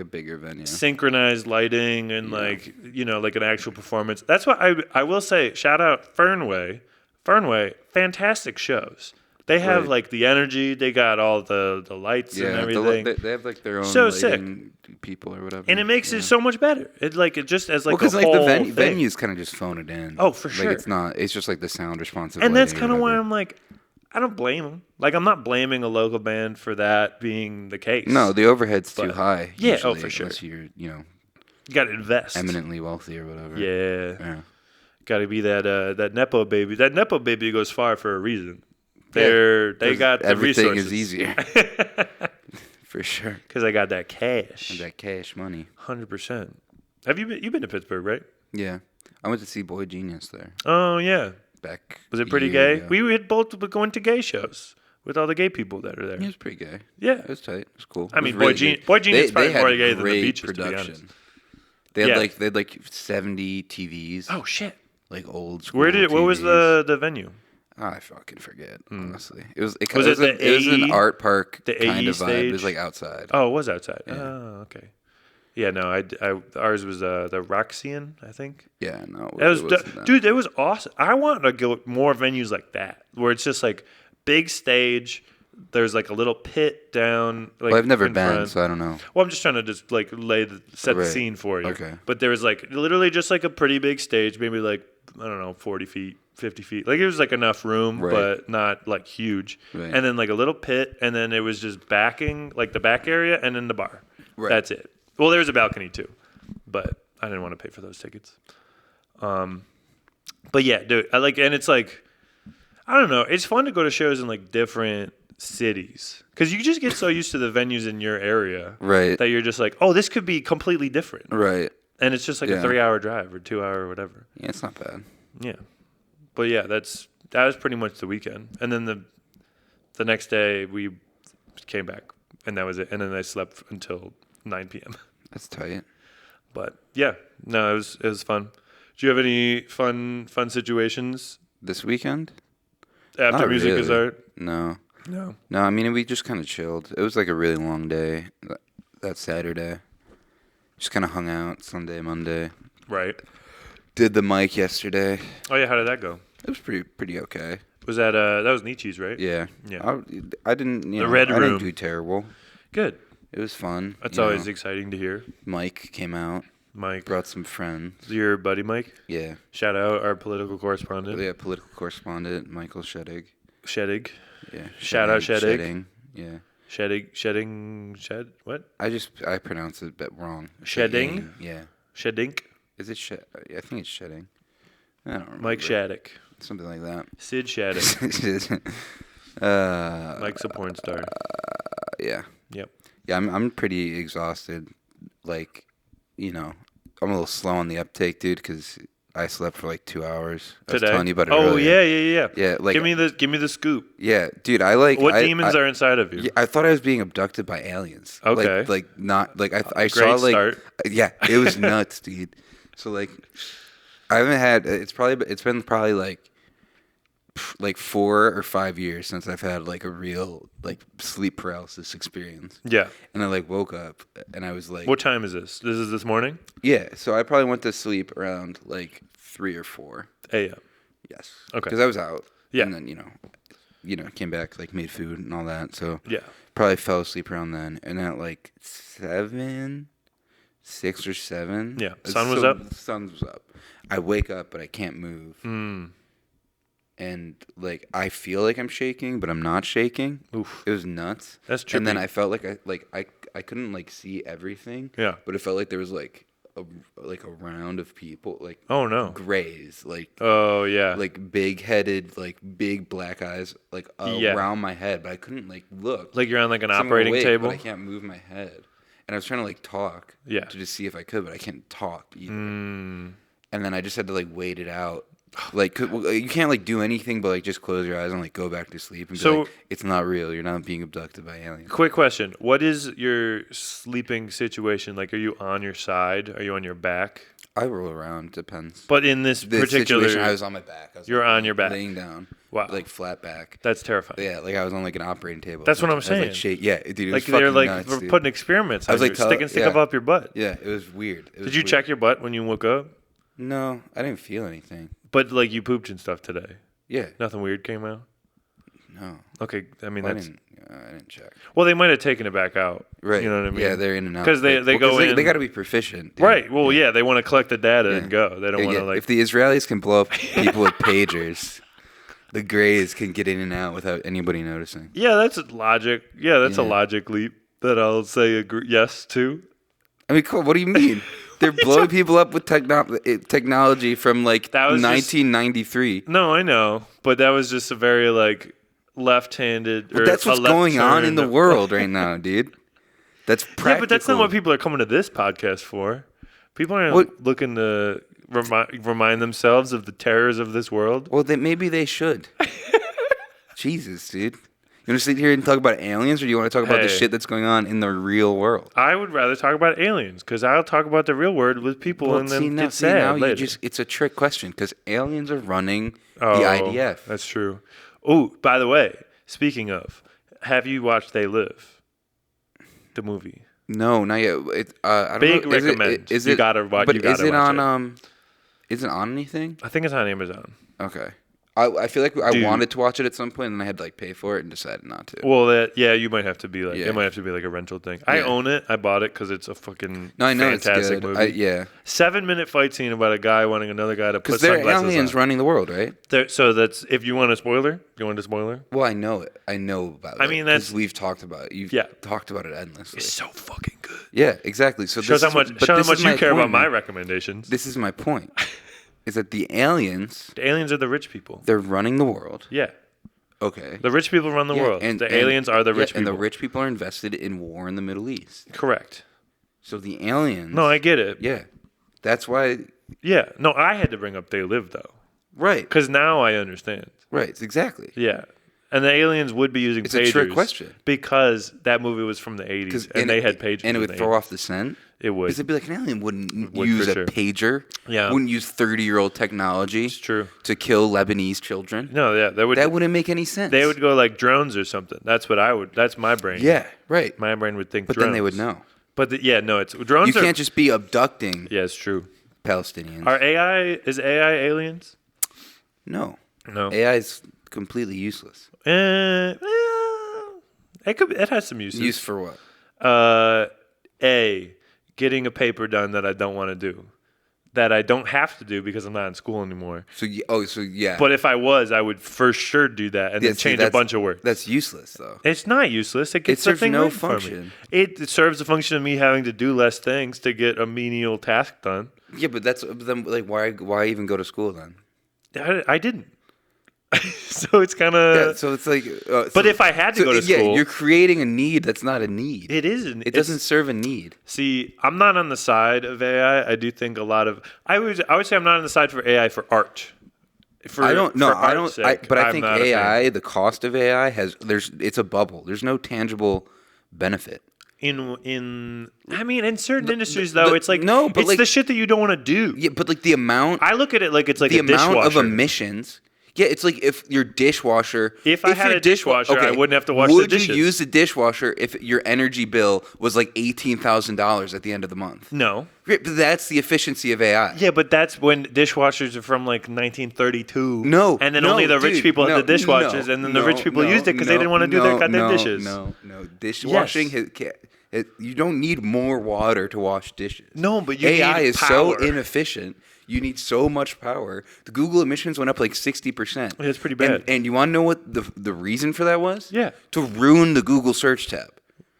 bigger venue. Synchronized lighting and like, you know, like an actual performance. That's why I will say, shout out Fernway. Fernway, fantastic shows. They have like the energy. They got all the lights and everything. They have like their own lighting people or whatever, and it makes it so much better. It just as like because like the venues kind of just phone it in. Oh, for sure. Like it's not. It's just like the sound responsive. And that's kind of why I'm like, I don't blame them. Like I'm not blaming a local band for that being the case. No, the overhead's too high. Yeah. Usually, for sure. Unless you're you got to invest. Eminently wealthy or whatever. Yeah. Got to be that nepo baby. That nepo baby goes far for a reason. They got the everything resources. is easier. For sure. Because I got that cash. And that cash money. 100%. Have you've been to Pittsburgh, right? Yeah. I went to see Boy Genius there. Oh, yeah. Was it pretty gay? Ago. We had both going to gay shows with all the gay people that are there. It was pretty gay. Yeah. It was tight. It was cool. I mean, Boy Genius is probably more gay than the beaches, production. to be honest. They had like 70 TVs. Oh, shit. Like old school What TVs. was the venue? I fucking forget, honestly. It was an art park the kind AE of vibe. stage? It was like outside. Oh, it was outside. Yeah. Oh, okay. Yeah, no, ours was the Roxian, I think. Yeah, no. Dude, it was awesome. I want to go more venues like that, where it's just like big stage. There's like a little pit down. Like, I've never been, so I don't know. Well, I'm just trying to just like set the scene for you. Okay. But there was like literally just like a pretty big stage, maybe like, I don't know, 40 feet, 50 feet. Like it was like enough room, but not like huge. Right. And then like a little pit, and then it was just backing, like the back area, and then the bar. Right. That's it. Well, there was a balcony too, but I didn't want to pay for those tickets. But yeah, dude, and it's like, I don't know. It's fun to go to shows in like different cities because you just get so used to the venues in your area, right? That you're just like, oh, this could be completely different, right? And it's just like a 3-hour drive or 2-hour or whatever. Yeah, it's not bad. Yeah, but yeah, that was pretty much the weekend, and then the next day we came back, and that was it. And then I slept until 9 p.m. That's tight. But yeah, no, it was fun. Do you have any fun situations this weekend? After Not music really. is art? No. I mean, we just kind of chilled. It was like a really long day that Saturday. Just kind of hung out Sunday, Monday. Right. Did the mic yesterday. Oh yeah, how did that go? It was pretty okay. Was that was Nietzsche's, right? Yeah. Yeah. I didn't. The Red Room. I didn't do terrible. Good. It was fun. That's always exciting to hear. Mike came out. Mike brought some friends. Your buddy Mike? Yeah. Shout out our political correspondent. Yeah, political correspondent Michael Sheddig. Sheddig. Yeah. Shout out Sheddig. Shedding. Yeah. Shed. What? I pronounce it a bit wrong. Shedding. Yeah. Sheddink. Is it shed? I think it's Shedding. I don't remember. Mike Shattuck. Something like that. Sid Shattuck. Mike's a porn star. Yeah. Yep. Yeah, I'm pretty exhausted. Like, I'm a little slow on the uptake, dude, because I slept for like 2 hours. Today? I was telling you about it earlier. Oh, yeah. Yeah, like give me the scoop. Yeah, dude, what demons are inside of you? Yeah, I thought I was being abducted by aliens. Okay. I saw like start. Yeah, it was nuts, dude. So like I haven't had it's been probably like like 4 or 5 years since I've had like a real like sleep paralysis experience. Yeah. And I like woke up and I was like, What time is this? This is this morning? yeah. So I probably went to sleep around like 3 or 4 a.m. Yes. Okay. Because I was out. Yeah. And then came back, like made food and all that. So Yeah. probably fell asleep around then. And at like 6 or 7. Yeah. Sun was up? Sun was up. I wake up, but I can't move. And like I feel like I'm shaking, but I'm not shaking. Oof. It was nuts. That's trippy. And then I felt like I couldn't like see everything. Yeah. But it felt like there was like a round of people like Oh no. grays like Oh yeah. like big headed like big black eyes like around my head, but I couldn't like look. Like you're on like an I'm operating awake, table. but I can't move my head. And I was trying to like talk. Yeah. To just see if I could, but I can't talk either. And then I just had to like wait it out. Like you can't like do anything but like just close your eyes and like go back to sleep and be like, it's not real. You're not being abducted by aliens. Quick question: what is your sleeping situation like? Are you on your side? Are you on your back? I roll around. Depends. But in this particular situation, I was on my back. I was you're like, on your back, laying down. Wow. Like flat back. That's terrifying. Yeah, like I was on like an operating table. That's what I'm I was, saying. Like, yeah, dude. It like was they're like nuts, dude. putting experiments. I was on like, you. Stick yeah. up your butt. Yeah, it was weird. Did you check your butt when you woke up? No, I didn't feel anything. But like you pooped and stuff today. Yeah. Nothing weird came out. No. Okay, I mean Well, that's. I didn't check. Well, they might have taken it back out. Right. You know what I mean? Yeah, they're in and out. Because they go in. They got to be proficient. Dude. Right. Well, yeah, they want to collect the data and go. They don't want to like. If the Israelis can blow up people with pagers, the Greys can get in and out without anybody noticing. Yeah, that's logic. Yeah, that's a logic leap that I'll say yes to. I mean, cool. What do you mean? They're blowing people up with technology from like 1993. No, I know, but that was just a very like left-handed. But that's what's going on in the world right now, dude. That's practical. Yeah, but that's not what people are coming to this podcast for. People aren't looking to remind themselves of the terrors of this world. Well, maybe they should. Jesus, dude. You want to sit here and talk about aliens, or do you want to talk about the shit that's going on in the real world? I would rather talk about aliens, because I'll talk about the real world with people and then get sad later. It's a trick question, because aliens are running the IDF. That's true. Oh, by the way, speaking of, have you watched They Live? The movie. No, not yet. I don't Big know. recommend. Is it? You gotta watch. But you gotta is it watch on? Is it on anything? I think it's on Amazon. Okay. I feel like I wanted to watch it at some point, and then I had to like pay for it and decided not to. Well, you might have to be like it might have to be like a rental thing. I own it. I bought it because it's a fucking fantastic movie. 7-minute fight scene about a guy wanting another guy to put sunglasses on. Because they're aliens running the world, right? So that's if you want a spoiler. You want a spoiler? Well, I know it. I know about it. I mean, that's we've talked about it. You've talked about it endlessly. It's so fucking good. Yeah, exactly. So shows how much you care about my recommendations. This is my point. Is that the aliens are the rich people. They're running the world. Yeah. Okay. The rich people run the world. And the aliens are the rich people. And the rich people are invested in war in the Middle East. Correct. So the aliens... No, I get it. Yeah. That's why... Yeah. No, I had to bring up They Live, though. Right. Because now I understand. Right. Exactly. Yeah. And the aliens would be using pagers. It's a trick question. Because that movie was from the 80s, and they had pagers. And it would throw off the scent? It would. Because it'd be like an alien wouldn't use a pager. Yeah. Wouldn't use 30-year-old technology. It's true. To kill Lebanese children. No, yeah. That wouldn't make any sense. They would go like drones or something. That's what I would. That's my brain. Yeah, right. My brain would think but drones. Then they would know. But no, it's drones. You can't just be abducting. Yeah, it's true. Palestinians. Is AI aliens? No. AI is completely useless. It has some uses. Use for what? Getting a paper done that I don't want to do, that I don't have to do because I'm not in school anymore. So yeah. But if I was, I would for sure do that and then change a bunch of words. That's useless, though. It's not useless. It serves no function. It serves the function of me having to do less things to get a menial task done. Yeah, but then like why even go to school then? I didn't. So it's kind of... Yeah, so it's like... but if I had to go to school... Yeah, you're creating a need that's not a need. It is. It doesn't serve a need. See, I'm not on the side of AI. I do think a lot of... I would say I'm not on the side for AI for art. But I think AI, the cost of AI, it's a bubble. There's no tangible benefit. In certain industries though, it's like it's the shit that you don't want to do. Yeah, but like the amount... I look at it like it's like the a dishwasher. amount of emissions... Yeah, it's like if your dishwasher. If I had a dishwasher, I wouldn't have to wash the dishes. Would you use the dishwasher if your energy bill was like $18,000 at the end of the month? No. But that's the efficiency of AI. Yeah, but that's when dishwashers are from like 1932. No. And then only the rich people had the dishwashers, and then the rich people used it because they didn't want to do their goddamn dishes. No. Dishwashing, you don't need more water to wash dishes. No, but you AI need is power. so inefficient. You need so much power. The Google emissions went up like 60%. Yeah, it's pretty bad. And you want to know what the reason for that was? Yeah. To ruin the Google search tab.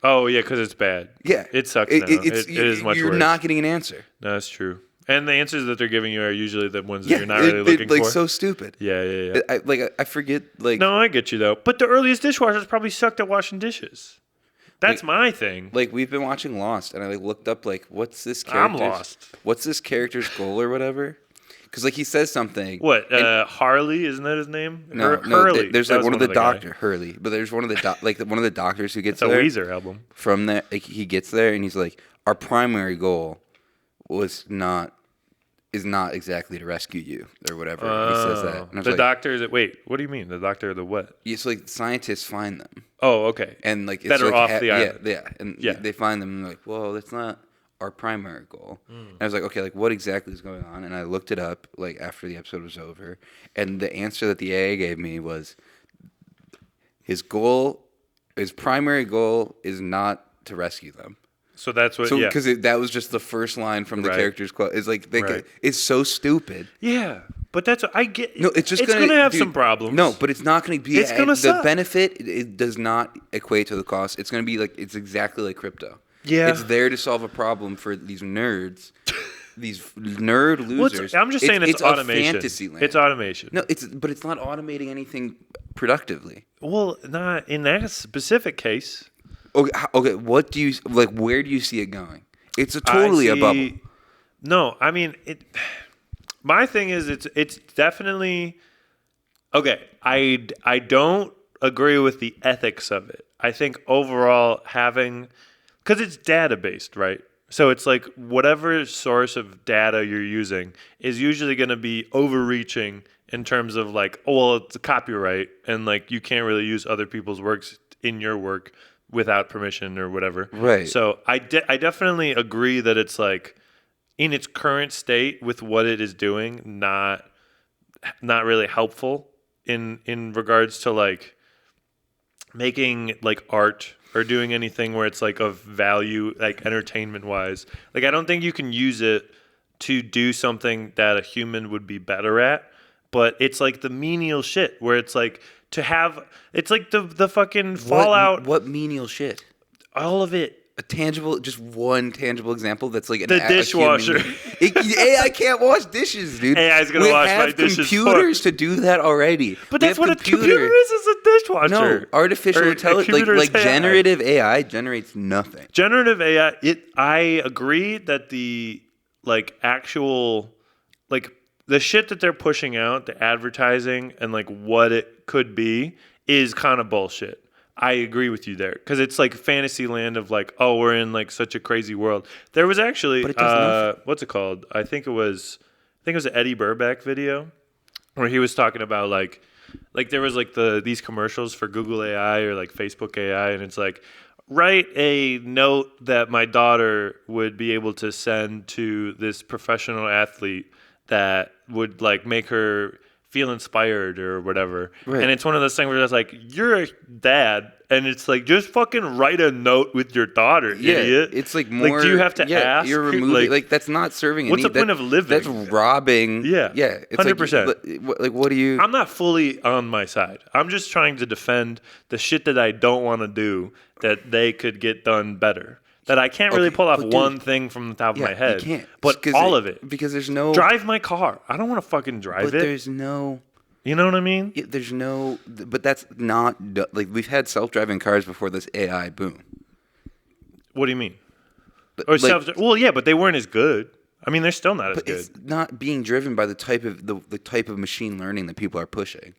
Oh, yeah, because it's bad. Yeah. It sucks now. It is much worse. You're not getting an answer. No, that's true. And the answers that they're giving you are usually the ones that you're not really looking for. So stupid. Yeah. I forget, like... No, I get you, though. But the earliest dishwashers probably sucked at washing dishes. That's my thing. Like, we've been watching Lost, and I looked up, what's this character's... I'm lost. What's this character's goal or whatever? Because, he says something... What, Harley? Isn't that his name? No, Hurley. There's, one of the doctors... Hurley. But there's one of the one of the doctors who gets there... It's a Weezer album. From there, he gets there, and he's like, our primary goal is not exactly to rescue you, or whatever. He says that. And the doctors... Wait, what do you mean? The doctor of the what? It's like scientists find them. Oh, okay. And it's that are off the island. Yeah. And they find them and they're like, well, that's not our primary goal. And I was like, okay, what exactly is going on? And I looked it up after the episode was over, and the answer that the AA gave me was his primary goal is not to rescue them. So that's what. Because that was just the first line from the character's quote. It's like it's so stupid. Yeah, but that's what I get. No, it's gonna have some problems. No, but it's not going to be. It's going to suck. The benefit it does not equate to the cost. It's going to be it's exactly like crypto. Yeah, it's there to solve a problem for these nerds. These nerd losers. I'm just saying it's automation. A fantasy land. It's automation. No, but it's not automating anything productively. Well, not in that specific case. Okay. What do you where do you see it going? It's totally a bubble. No, I mean it. My thing is, it's definitely okay. I don't agree with the ethics of it. I think overall because it's data based, right? So it's like whatever source of data you're using is usually going to be overreaching in terms of it's a copyright and you can't really use other people's works in your work without permission or whatever. Right. So I definitely agree that it's in its current state with what it is doing, not really helpful in regards to making art or doing anything where it's of value, entertainment wise. I don't think you can use it to do something that a human would be better at, but it's the menial shit where it's to have, it's the fucking Fallout. What menial shit? All of it. Just one tangible example that's the dishwasher. AI can't wash dishes, dude. AI's gonna wash my dishes. We have computers to do that already. But that's what a computer is a dishwasher. No, artificial intelligence, generative AI generates nothing. Generative AI, I agree that the actual the shit that they're pushing out, the advertising and what it could be is kind of bullshit. I agree with you there because it's fantasy land of we're in such a crazy world. There was actually what's it called? I think it was an Eddie Burback video where he was talking about there was these commercials for Google AI or Facebook AI, and it's write a note that my daughter would be able to send to this professional athlete that would make her feel inspired or whatever. Right. And it's one of those things where it's you're a dad and it's just fucking write a note with your daughter, idiot. It's more do you have to ask? You're removing that's not serving what's the point of living? That's robbing. Yeah. It's 100%. What do you I'm not fully on my side. I'm just trying to defend the shit that I don't want to do that they could get done better. That I can't really pull off one thing from the top of my head. You can't. But all of it. Because there's no... Drive my car. I don't want to fucking drive it. But there's no... You know what I mean? There's no... But that's not... we've had self-driving cars before this AI boom. What do you mean? Or well, yeah, but they weren't as good. I mean, they're still not as good. It's not being driven by the type of machine learning that people are pushing.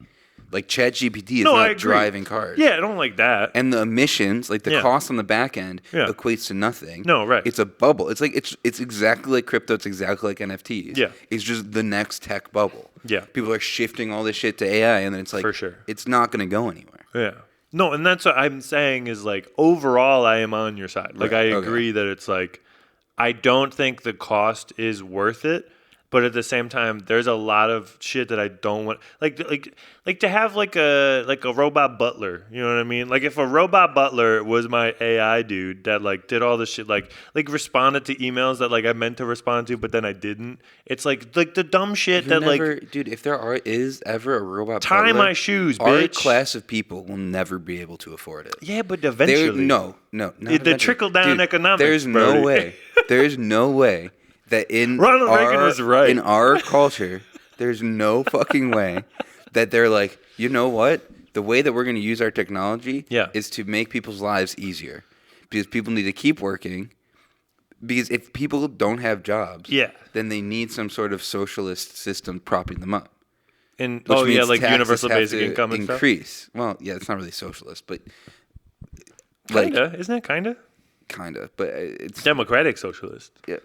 Like ChatGPT is not driving cars. Yeah, I don't like that. And the emissions, like the cost on the back end, equates to nothing. No, right. It's a bubble. It's like it's exactly like crypto. It's exactly like NFTs. Yeah. It's just the next tech bubble. Yeah. People are shifting all this shit to AI, and then it's like, for sure, it's not going to go anywhere. Yeah. No, and that's what I'm saying is like overall, I am on your side. Like I agree that it's like I don't think the cost is worth it. But at the same time, there's a lot of shit that I don't want, like to have like a robot butler. You know what I mean? Like if a robot butler was my AI dude that like did all this shit, like responded to emails that like I meant to respond to, but then I didn't. It's like the dumb shit dude. If there is ever a robot tie butler, my shoes, our bitch. class of people will never be able to afford it. Yeah, but eventually, the trickle down economics. There's no way. There's no way. That in our culture, there's no fucking way that they're like, you know what? The way that we're going to use our technology is to make people's lives easier. Because people need to keep working. Because if people don't have jobs, then they need some sort of socialist system propping them up. And like universal basic income and increase. Stuff? Well, yeah, it's not really socialist, but kinda, isn't it kinda? Kind of, but it's democratic socialist. Yeah,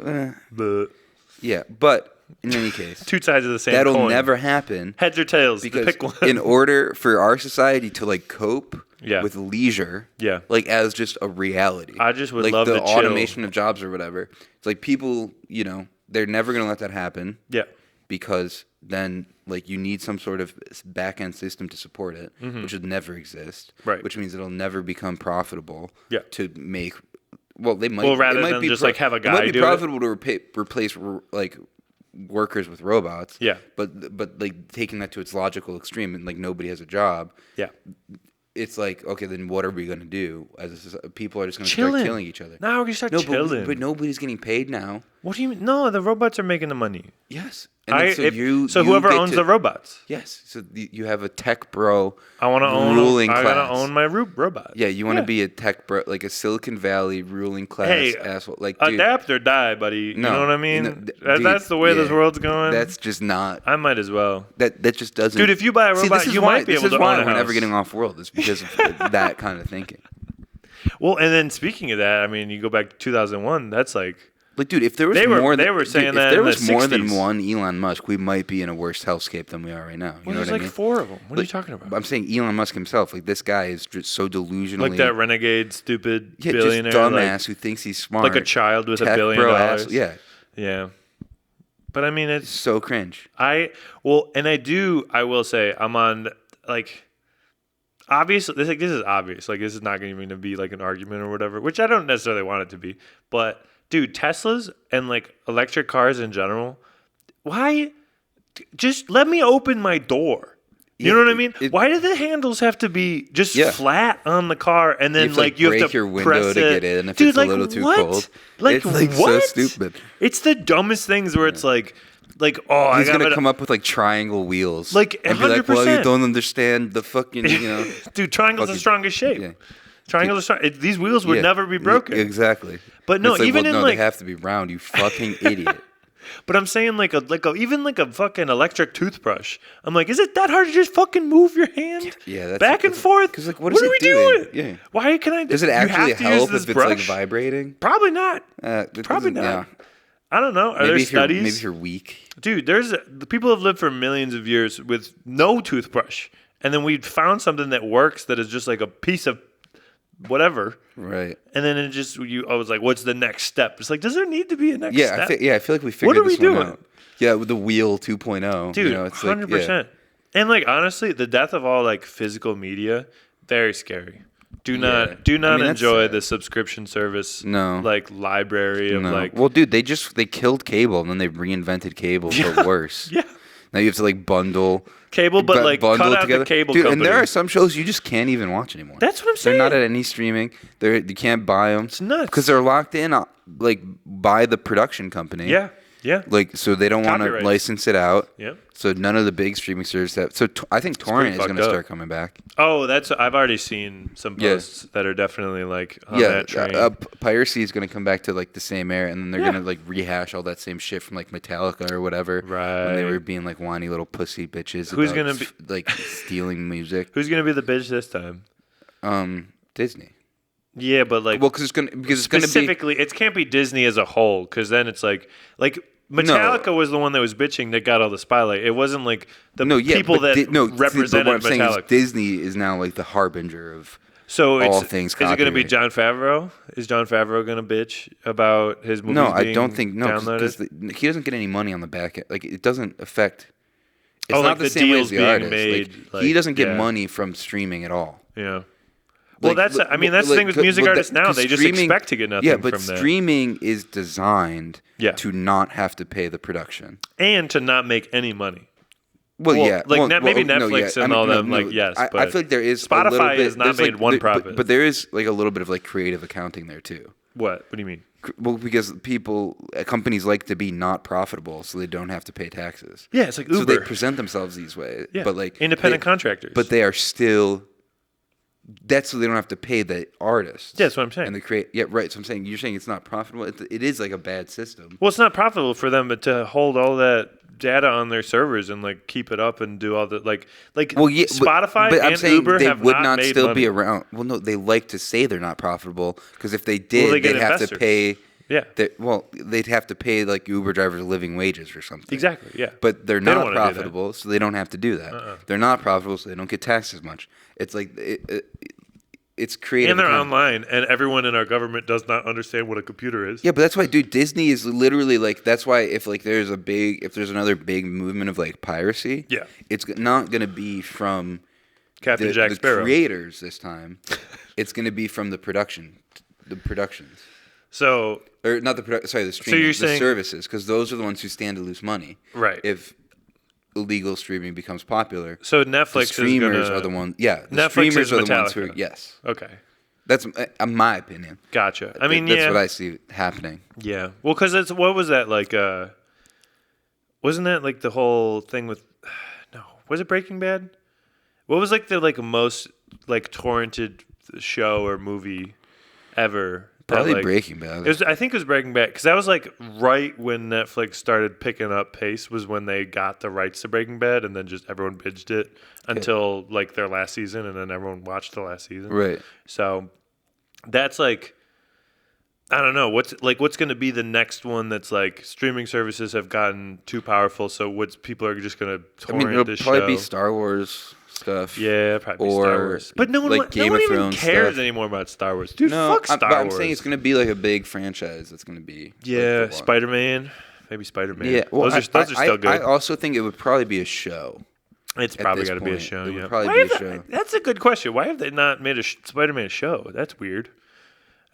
but in any case, two sides of the same that'll coin. Never happen. Heads or tails, because pick one. In order for our society to like cope with leisure, like as just a reality, I just would like love the the automation of jobs or whatever. It's like people, they're never gonna let that happen. Yeah, because then like you need some sort of back end system to support it, which would never exist. Right, which means it'll never become profitable. To make. Well, they might. Well, rather than just like have a guy do it. It might be profitable to replace like workers with robots. Yeah. But like taking that to its logical extreme and like nobody has a job. Yeah. It's like, okay, then what are we going to do? People are just going to start killing each other. Now we're going to start chilling. But nobody's getting paid now. What do you mean? No, the robots are making the money. Yes. So whoever owns the robots. Yes. So you have a tech bro. I want to own ruling class. I want to own my robot. Yeah, you want to be a tech bro, like a Silicon Valley ruling class asshole. Like, dude, adapt or die, buddy. No, you know what I mean? That's the way this world's going. That's just not. I might as well. That just doesn't. Dude, if you buy a robot, you might be able to own a house. We're never getting off world. It's because of that kind of thinking. Well, and then speaking of that, I mean, you go back to 2001. That's like. Like, dude, if there was more than one Elon Musk, we might be in a worse hellscape than we are right now. You know what I mean? There's like 4 of them. What are you talking about? I'm saying Elon Musk himself. Like, this guy is just so delusionally... Like that renegade, stupid billionaire. Just dumbass who thinks he's smart. Like a child with $1 billion. Yeah. Yeah. But I mean, it's... so cringe. I will say, I'm on, like... Obviously, this is obvious. Like, this is not going to be like an argument or whatever, which I don't necessarily want it to be. But... Dude, Teslas and like electric cars in general, why? Just let me open my door. You know what I mean? Why do the handles have to be just flat on the car and then you have to your window press to get in if Dude, it's a little too cold? Like, it's like what? So stupid. It's the dumbest things where it's like he's gonna come up with like triangle wheels, like 100%. And be like, well, you don't understand the fucking Dude, triangle's the strongest shape. Yeah. Triangles are strong. These wheels would never be broken. Exactly. But no, they have to be round. You fucking idiot. But I'm saying even a fucking electric toothbrush. I'm like, is it that hard to just fucking move your hand? Yeah, that's back and forth. Because like, what are we doing? Yeah. Why can I? Does it actually help if it's like vibrating? Probably not. Probably not. Yeah. I don't know. Are there studies? Maybe if you're weak. Dude, the people have lived for millions of years with no toothbrush, and then we found something that works that is just like a piece of whatever, right? And then I was like, what's the next step? It's like, does there need to be a next step? I feel like we figured this one out. Yeah, with the wheel 2.0. Dude, it's 100%. Like, and like, honestly, the death of all like physical media, very scary. Do not enjoy the subscription service, like library of like. Well, dude, they killed cable and then they reinvented cable for worse. Yeah. Now you have to like bundle cable, but like cut out together. The cable company. And there are some shows you just can't even watch anymore. That's what I'm saying. They're not at any streaming. You can't buy them. It's nuts because they're locked in like by the production company. Yeah. Yeah. Like, so they don't want to Copyrights. license it out. Yep. So none of the big streaming services have. So I think torrent is going to start coming back. Oh, I've already seen some posts that are definitely like on that train. Piracy is going to come back to like the same era, and then they're going to like rehash all that same shit from like Metallica or whatever. Right. When they were being like whiny little pussy bitches. Who's going to be like stealing music? Who's going to be the bitch this time? Disney. Yeah, but like, well, because it's going to be specifically, it can't be Disney as a whole, because then it's like Metallica was the one that was bitching that got all the spotlight. It wasn't like the people that represented what I'm Metallica. Saying is Disney is now like the harbinger of all things. Is it going to be Jon Favreau? Is Jon Favreau going to bitch about his movies? No, I don't think because he doesn't get any money on the back end. Like it doesn't affect. It's not the same way as the artist. Made, he doesn't get money from streaming at all. Yeah. Well, that's the thing with music artists now. They just expect to get nothing from that. Yeah, but streaming is designed to not have to pay the production. And to not make any money. Well, yeah. Maybe Netflix and all them, yes. But I feel like there is Spotify a little bit, has not made one profit. But there is like a little bit of like creative accounting there too. What? What do you mean? Well, because companies like to be not profitable, so they don't have to pay taxes. Yeah, it's like Uber. So they present themselves these ways. Yeah, but like independent contractors. But they are still. That's so they don't have to pay the artists. Yeah, that's what I'm saying. And yeah, right. So I'm saying you're saying it's not profitable. It is like a bad system. Well, it's not profitable for them, but to hold all that data on their servers and like keep it up and do all the Spotify but I'm and saying Uber they have would not made still money. be around. Well, no, they like to say they're not profitable because if they did, they'd have to pay. Yeah. They'd have to pay like Uber drivers living wages or something. Exactly. Yeah. But they're not profitable, so they don't have to do that. They're not profitable, so they don't get taxed as much. It's like it's creative. And they're online, and everyone in our government does not understand what a computer is. Yeah, but that's why, dude, Disney is literally like, that's why if there's another big movement of like piracy, it's not going to be from Captain Jack Sparrow. The creators this time. It's going to be from the productions. So, or not the the streaming, so you're saying, services, because those are the ones who stand to lose money. Right. If illegal streaming becomes popular. So Netflix the streamers are the ones. Yeah, the Netflix streamers are the ones who. Yes. Okay. That's my opinion. Gotcha. I mean, that's what I see happening. Yeah. Well, because what was that like? Wasn't that like the whole thing with? No, was it Breaking Bad? What was like the most like torrented show or movie ever? Probably Breaking Bad. I think it was Breaking Bad because that was like right when Netflix started picking up pace was when they got the rights to Breaking Bad and then just everyone binged it until like their last season and then everyone watched the last season. Right. So that's like I don't know what's going to be the next one that's like streaming services have gotten too powerful, so people are just going to torrent this show. It'll probably be Star Wars stuff. Yeah, probably Star Wars. But no one, like no one even cares anymore about Star Wars. Dude, fuck Star Wars. I'm saying it's going to be like a big franchise that's going to be. Yeah, like Spider-Man. Maybe Spider-Man. Yeah, well, those are still good. I also think it would probably be a show. It's probably got to be a show, It would probably be a show. That's a good question. Why have they not made a Spider-Man show? That's weird.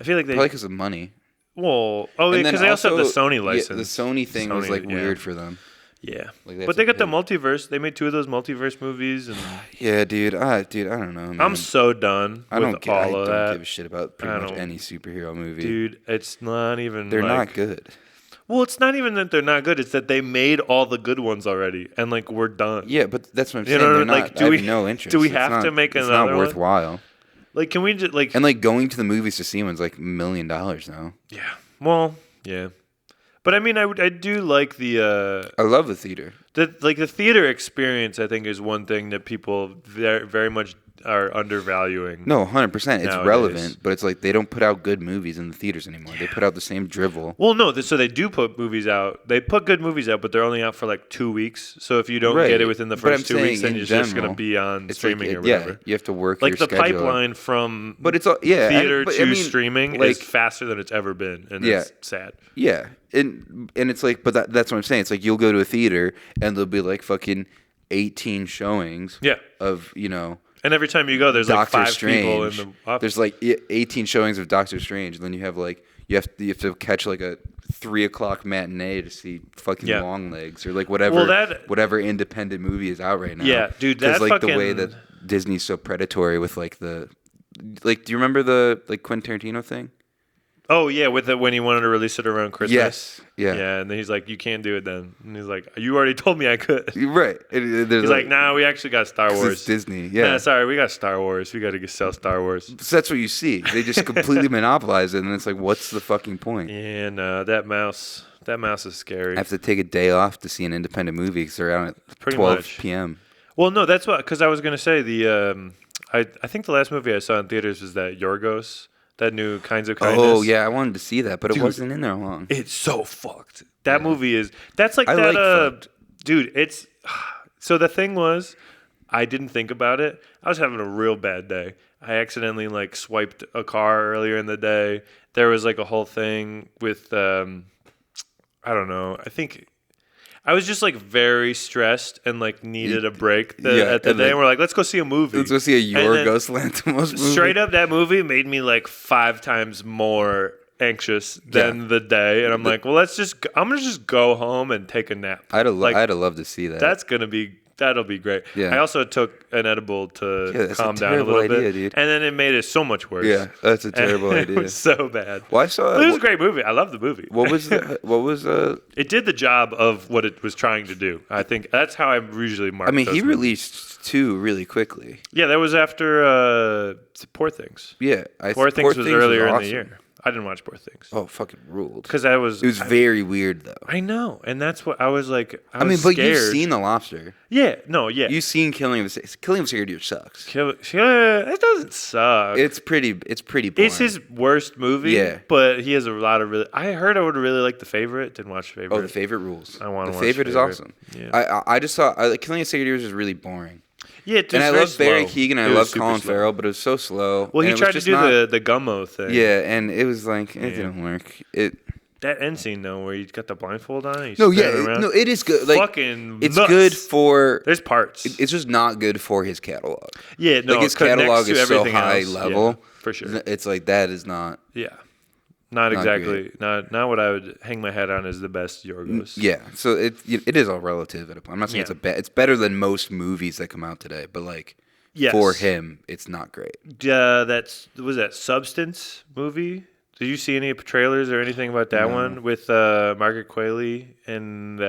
I feel like they... Probably because of money. Well, because they also have the Sony license. Yeah, the Sony thing was like weird for them. Yeah, but they got the multiverse. They made 2 of those multiverse movies, and yeah, dude, I don't know, man. I'm so done with all of that. I don't give a shit about pretty much any superhero movie, dude. It's not even. They're not good. Well, it's not even that they're not good. It's that they made all the good ones already, and like we're done. Yeah, but that's what I'm saying. They're not, I have no interest. Do we have to make another one? It's not worthwhile. Like, can we just like and like going to the movies to see one's like $1 million now. Yeah. Well, yeah. But I mean, I do like the. I love the theater. The theater experience, I think, is one thing that people very, very much are undervaluing. No, 100%. It's relevant, but it's like they don't put out good movies in the theaters anymore. Yeah. They put out the same drivel. Well, no, so they do put movies out. They put good movies out, but they're only out for like 2 weeks. So if you don't get it within the first 2 weeks, then you're just going to be on streaming or whatever. Yeah, you have to work like your the schedule. pipeline from theater to streaming is faster than it's ever been, and it's sad. Yeah. And it's like, but that's what I'm saying. It's like you'll go to a theater and there'll be like fucking 18 showings of, and every time you go, there's Doctor like 5 Strange. people in the office. There's like 18 showings of Doctor Strange, and then you have like you have to catch like a 3:00 matinee to see fucking Long Legs or like whatever independent movie is out right now. Yeah, dude, that's like the way that Disney's so predatory with like do you remember the like Quentin Tarantino thing? Oh yeah, with it when he wanted to release it around Christmas. Yes. Yeah. Yeah, and then he's like, "You can't do it then." And he's like, "You already told me I could." Right. He's like, "Nah, we actually got Star Wars. It's Disney. Yeah. Nah, sorry, we got Star Wars. We got to sell Star Wars." So that's what you see. They just completely monopolize it, and it's like, what's the fucking point? Yeah, no, that mouse is scary. I have to take a day off to see an independent movie because they're out at Pretty 12 much. p.m. Well, no, that's what, because I was gonna say I think the last movie I saw in theaters was that Yorgos. That new Kinds of Kindness. Oh, yeah, I wanted to see that, but Dude, it wasn't in there long. It's so fucked. That movie is... That's like I that... like fucked. Dude, it's... So the thing was, I didn't think about it. I was having a real bad day. I accidentally, like, swiped a car earlier in the day. There was, like, a whole thing with... I don't know. I think... I was just like very stressed and like needed a break at the day. And we're like, let's go see a movie. Let's go see a Yorgos Lanthimos movie. Straight up, that movie made me like 5 times more anxious than the day. And I'm like, well, I'm gonna just go home and take a nap. I'd have loved to see that. That'll be great. Yeah. I also took an edible to calm down a little bit, dude. and then it made it so much worse. Yeah, that's a terrible idea. It was so bad. Well, I saw it was a great movie. I love the movie. What was It did the job of what it was trying to do. I think that's how I usually mark. I mean, he movies. released 2 really quickly. Yeah, that was after Poor Things. Yeah, Poor Things was earlier in the year. I didn't watch Poor Things. Oh, fucking ruled. Because it was very weird though. I know, and that's what I was like. I mean, but you've seen The Lobster. Yeah, no, yeah. You've seen Killing of a Sacred Deer sucks. It doesn't suck. It's pretty boring. It's his worst movie. Yeah, but he has a lot of really. I heard I would really like The Favorite. Didn't watch The Favorite. Oh, The Favorite rules. I want to watch The Favorite. Is awesome. Yeah. I just saw Killing of a Sacred Deer is really boring. Yeah, and I love Barry Keoghan. I love Colin Farrell, but it was so slow. Well, he tried to do the gummo thing. Yeah, and it was like it didn't work. That end scene though, where he's got the blindfold on. It is good. Like, fucking, it's nuts. Good for. There's parts. It's just not good for his catalog. Yeah, no, like his catalog is so high level. Yeah, for sure. It's like that is not. Yeah. Not exactly. Not what I would hang my head on as the best Yorgos. Yeah, so it is all relative. I'm not saying it's better than most movies that come out today, but like for him, it's not great. Was that Substance movie? Did you see any trailers or anything about that one with Margaret Qualley and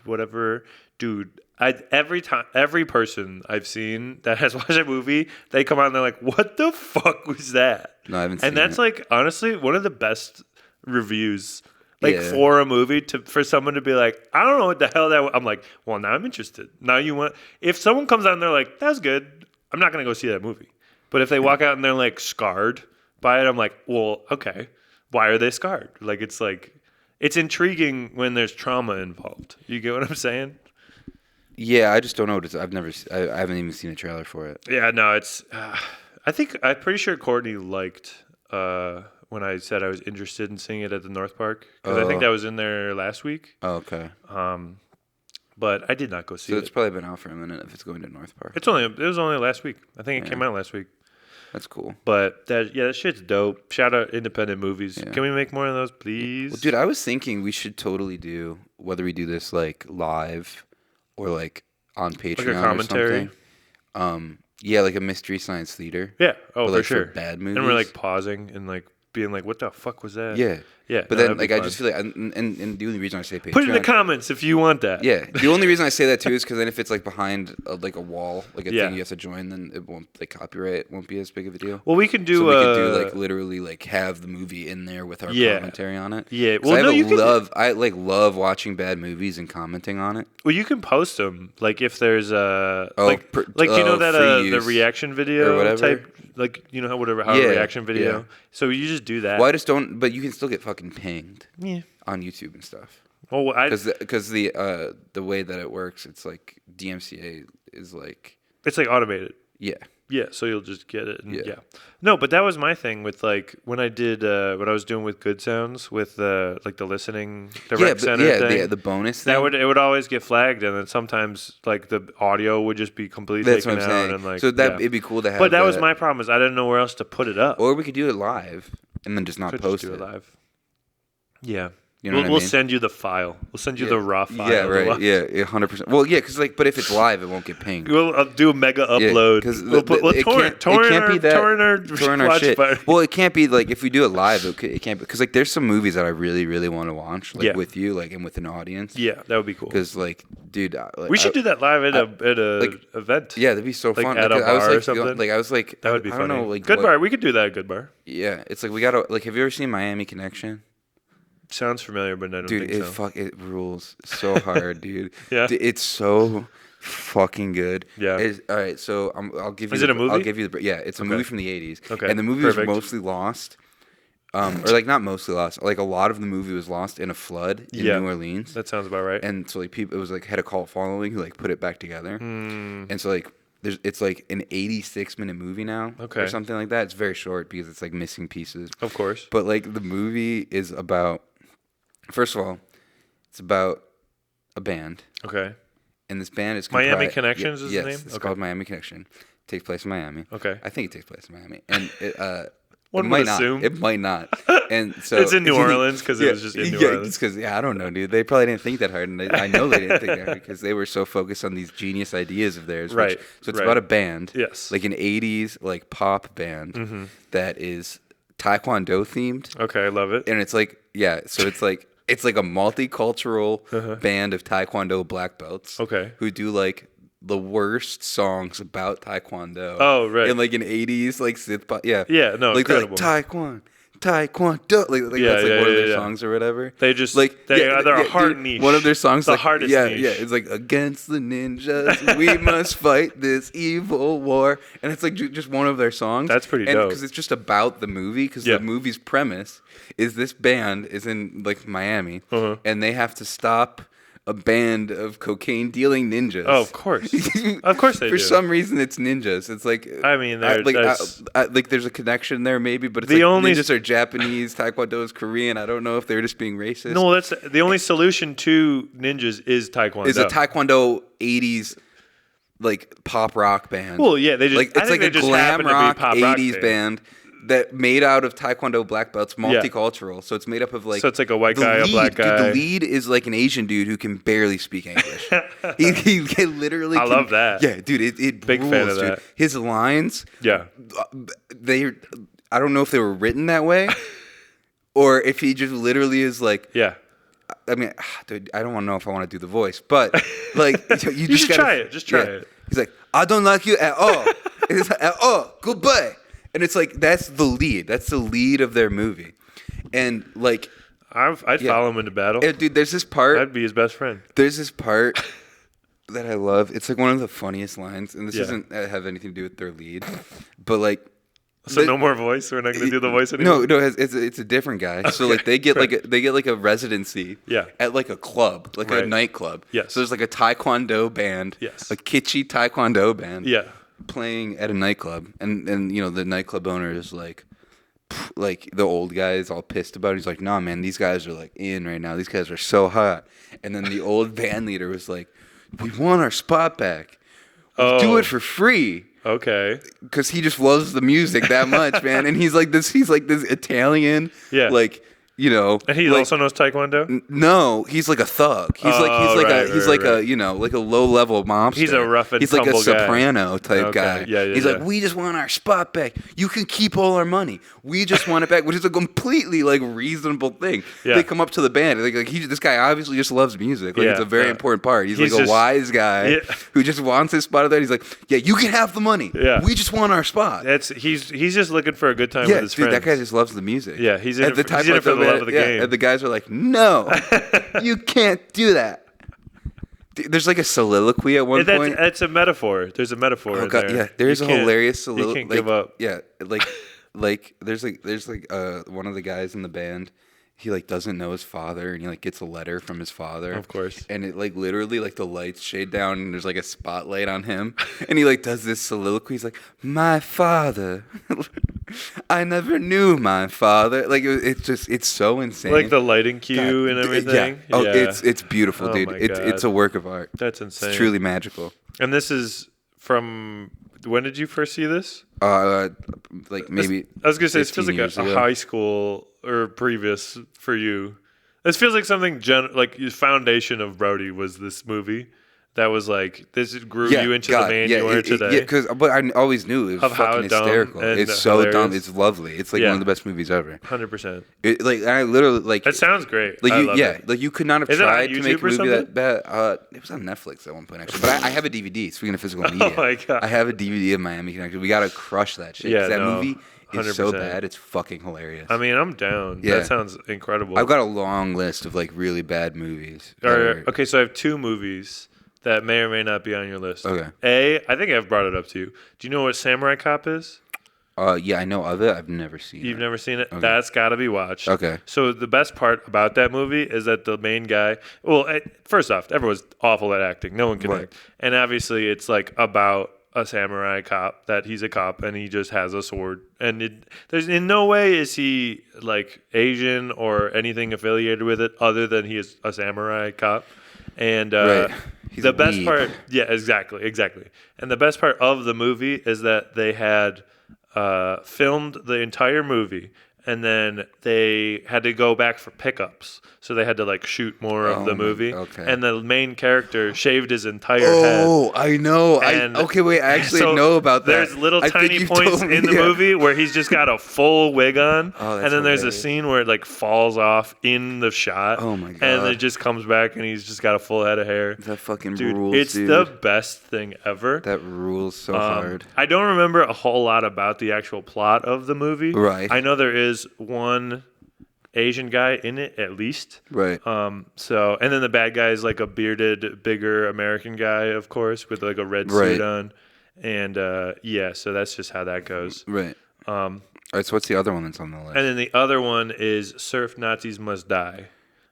whatever? Dude, every person I've seen that has watched that movie, they come out and they're like, "What the fuck was that?" No, I haven't seen it. And that's like honestly one of the best reviews. For a movie for someone to be like, I don't know what the hell that was. I'm like, well, now I'm interested. Now you want, if someone comes out and they're like, that was good, I'm not going to go see that movie. But if they walk out and they're like scarred by it, I'm like, well, okay, why are they scarred? Like, it's intriguing when there's trauma involved. You get what I'm saying? Yeah, I just don't know what it's, I haven't even seen a trailer for it. Yeah, no, it's, I'm pretty sure Courtney liked, when I said I was interested in seeing it at the North Park, because I think that was in there last week. Oh, okay. But I did not go see it. So it's probably been out for a minute if it's going to North Park. It was only last week. I think it came out last week. That's cool. But that shit's dope. Shout out independent movies. Yeah. Can we make more of those, please? Well, dude, I was thinking we should totally do, whether we do this like live or like on Patreon like a commentary. Or something. Yeah, like a Mystery Science Theater. Yeah. Oh, like, for sure. For bad movies. And we're like pausing and like being like, what the fuck was that? Yeah. Yeah. But then, like, I just feel like, and the only reason I say Patreon. Put it in the comments if you want that. Yeah. The only reason I say that, too, is because then if it's, like, behind, like, a wall, like a thing you have to join, then it won't, like, copyright won't be as big of a deal. Well, we can do... So we could do, like, literally, like, have the movie in there with our commentary on it. Yeah. Well, I love watching bad movies and commenting on it. Well, you can post them. Like, if there's a... you know that the reaction video or whatever type... Like, you know how a reaction video. Yeah. So you just do that. Well, I just don't. But you can still get fucking pinged. Yeah. On YouTube and stuff. Well, because the way that it works, it's like DMCA is like. It's like automated. Yeah. Yeah. So you'll just get it. And, yeah. No, but that was my thing with like when I did what I was doing with Good Sounds with like the listening rec center thing. The bonus thing. It would always get flagged, and then sometimes like the audio would just be completely taken out. Saying. And like so it'd be cool to have. But that was my problem is I didn't know where else to put it up. Or we could do it live and then just not post it live. Yeah. You know what I We'll mean? send you the file. We'll send you the raw file. Yeah, right. Yeah, 100%. Well, yeah, because like, but if it's live, it won't get pinged. We'll do a mega upload. Because We'll torrent our our watch shit. party. Well, it can't be like if we do it live, it can't because like there's some movies that I really, really want to watch like with you, like and with an audience. Yeah, that would be cool. Because like, dude, we should do that live at a event. Yeah, that'd be so fun. At a bar or something. Like I was like, that would be funny. I don't know, like Good bar. We could do that at Good Bar. Yeah, it's like we gotta like. Have you ever seen Miami Connection? Sounds familiar, but I don't think so. Dude, it rules so hard, dude. Yeah, it's so fucking good. Yeah. All right, so I'll give you. Is it a movie? I'll give you the. Yeah, it's a movie from the '80s. Okay, and the movie was mostly lost. Or like not mostly lost. Like a lot of the movie was lost in a flood in New Orleans. That sounds about right. And so like people, it was like had a cult following who like put it back together. And so like it's like an 86-minute movie now, or something like that. It's very short because it's like missing pieces. Of course. But like the movie is about. First of all, it's about a band. Okay. And this band is Miami Connections is the name? It's called Miami Connection. It takes place in Miami. Okay. I think it takes place in Miami. And One it might might assume. not. It might not. And so it's in New Orleans because it was just in New Orleans. Because I don't know, dude. They probably didn't think that hard, and I know they didn't think that hard because they were so focused on these genius ideas of theirs. Right. So it's about a band. Yes. Like an '80s like pop band that is Taekwondo themed. Okay, I love it. And it's like so it's like. It's like a multicultural band of Taekwondo black belts. Okay. Who do like the worst songs about Taekwondo. Oh, right. In like an 80s like synth pop. Yeah. Yeah, no, like incredible. Taekwondo. Like that's like one of their songs or whatever. They just like they're a hard niche. One of their songs, the hardest niche. Yeah, it's like against the ninjas, we must fight this evil war, and it's like just one of their songs. That's pretty dope because it's just about the movie. Because the movie's premise is this band is in like Miami, and they have to stop a band of cocaine dealing ninjas. Oh, of course. Of course they do. For some reason, it's ninjas. It's like I mean, like there's a connection there maybe, but it's the like only ninjas are Japanese, Taekwondo is Korean. I don't know if they're just being racist. No, that's the only solution to ninjas is Taekwondo. Is a Taekwondo 80s like pop rock band. Well, yeah, they just like it's like a glam rock 80s band that made out of Taekwondo black belts, multicultural. So it's made up of like. So it's like a white guy, a black guy. Dude, the lead is like an Asian dude who can barely speak English. he literally. I love that. Yeah, dude, it big rules, fan of dude. that. His lines. Yeah. I don't know if they were written that way, or if he just literally is like. Yeah. I mean, dude, I don't want to know if I want to do the voice, but like you just should try it. Just try it. He's like, I don't like you at all. It's like, at all. Goodbye. And it's like that's the lead. That's the lead of their movie, and like I'd follow him into battle. Dude, there's this part. I'd be his best friend. There's this part that I love. It's like one of the funniest lines, and this doesn't have anything to do with their lead, but like. So no more voice. We're not going to do the voice anymore. No, it's a different guy. Okay. So like they get like a residency. At like a club, like a nightclub. Yes. So there's like a Taekwondo band. Yes. A kitschy Taekwondo band. Yeah. Playing at a nightclub, and you know the nightclub owner is like the old guy is all pissed about it. He's like, nah, man, these guys are like in right now. These guys are so hot. And then the old band leader was like, we want our spot back. We'll do it for free. Okay. Because he just loves the music that much, man. And he's like this Italian, like, you know. And he also knows Taekwondo? No, he's like a thug. He's like a you know, like a low level mobster. He's a rough and He's like a soprano guy. type guy. Yeah, he's like, we just want our spot back. You can keep all our money. We just want it back, which is a completely like reasonable thing. Yeah. They come up to the band. This guy obviously just loves music. Like it's a very important part. He's like a wise guy who just wants his spot there. He's like, yeah, you can have the money. Yeah. We just want our spot. He's just looking for a good time with his friends. That guy just loves the music. Yeah, he's in it for the love of the game. And the guys are like, no, you can't do that. There's like a soliloquy at one point. It's a metaphor. There's a metaphor in there. Yeah, there's a hilarious soliloquy. You can't give up. Yeah, like there's one of the guys in the band. He like doesn't know his father, and he like gets a letter from his father. Of course. And it like literally like the lights shade down, and there's like a spotlight on him, and he like does this soliloquy. He's like, "My father, I never knew my father." Like it's so insane. Like the lighting cue and everything. Yeah. Oh, it's beautiful, dude. It's a work of art. That's insane. It's truly magical. And this is from. When did you first see this? Like maybe. I was gonna say it feels like a a high school or previous for you. This feels like something like the foundation of Brody was this movie. That was like this grew you into the man you are today. Yeah, but I always knew it was fucking hysterical. It's so hilarious. Dumb. It's lovely. It's like one of the best movies ever. 100%. Like I literally like. That sounds great. Like I love it. like you could not have tried to make a movie that bad. It was on Netflix at one point actually, but I have a DVD. Speaking of physical media, oh my God. I have a DVD of Miami Connection. We gotta crush that shit. Yeah, that movie. 100%. It's so bad, it's fucking hilarious. I mean, I'm down. Yeah. That sounds incredible. I've got a long list of like really bad movies. Okay, so I have 2 movies that may or may not be on your list. Okay. I think I've brought it up to you. Do you know what Samurai Cop is? Yeah, I know of it. I've never seen it. You've never seen it? Okay. That's got to be watched. Okay. So the best part about that movie is that the main guy, well, first off, everyone's awful at acting. No one can act. And obviously it's like about a samurai cop, that he's a cop and he just has a sword. And there's in no way is he like Asian or anything affiliated with it other than he is a samurai cop. And the best part, yeah, exactly. And the best part of the movie is that they had filmed the entire movie, and then they had to go back for pickups. So they had to like shoot more of the movie. Okay. And the main character shaved his entire head. Oh, I know. I actually know about that. There's little tiny points in the movie where he's just got a full wig on. Oh, and then there's a scene where it like falls off in the shot. Oh my God. And it just comes back and he's just got a full head of hair. That fucking rules, It's the best thing ever. That rules so hard. I don't remember a whole lot about the actual plot of the movie. Right. I know there is one Asian guy in it at least. Right. So and then the bad guy is like a bearded, bigger American guy, of course, with like a red suit on. And so that's just how that goes. Right. All right, so what's the other one that's on the list? And then the other one is Surf Nazis Must Die.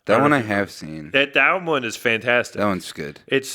That one I have seen. That one is fantastic. That one's good. It's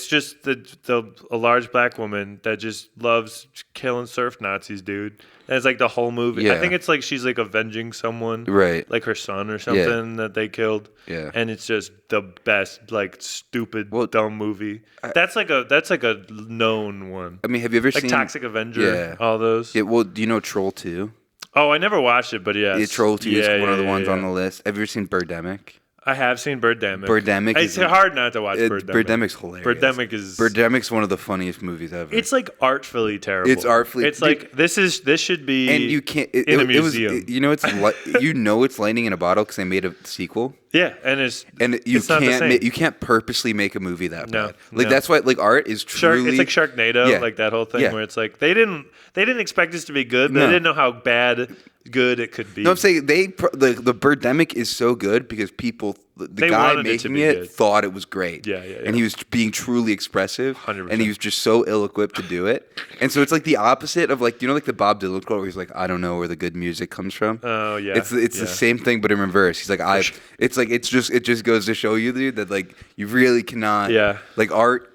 just a large black woman that just loves killing surf Nazis, dude. And it's like the whole movie. Yeah. I think it's like she's like avenging someone, right? Like her son or something that they killed. Yeah. And it's just the best, like stupid, dumb movie. That's like a known one. I mean, have you ever seen Toxic Avenger? Yeah. All those. Yeah. Well, do you know Troll 2? Oh, I never watched it, but yes. Yeah, Troll 2 is one of the ones on the list. Have you ever seen Birdemic? I have seen Birdemic. It's hard not to watch Birdemic. Birdemic's hilarious. Birdemic's one of the funniest movies ever. It's like artfully terrible. It's like this should be and you can't in a museum. It's lightning in a bottle because they made a sequel. Yeah, you can't purposely make a movie that bad. That's why like art is truly it's like Sharknado, like that whole thing where it's like they didn't expect this to be good, but they didn't know how good it could be. No, I'm saying the Birdemic is so good because the guy making it thought it was great. Yeah. And he was being truly expressive. 100%. And he was just so ill-equipped to do it. And so it's like the opposite of like, like the Bob Dylan quote where he's like, I don't know where the good music comes from. Oh yeah. It's the same thing but in reverse. He's like, it just goes to show you, dude, that like you really cannot like art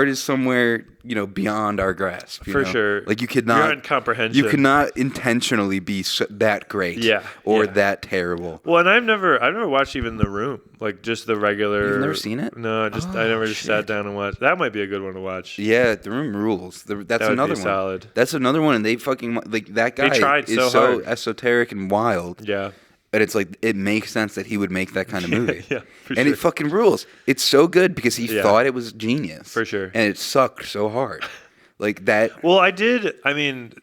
is somewhere, beyond our grasp. For sure. Like you could not beyond comprehension. You could not intentionally be that great or that terrible. Well, and I've never watched even The Room, like just the regular. You've never seen it? No, I never just sat down and watched. That might be a good one to watch. Yeah, The Room rules. That's another one. Solid. That's another one, and they fucking like that guy. They tried is so esoteric and wild. Yeah. But it's like it makes sense that he would make that kind of movie. And it fucking rules. It's so good because he thought it was genius. For sure. And it sucked so hard. Like that. Well, I mean,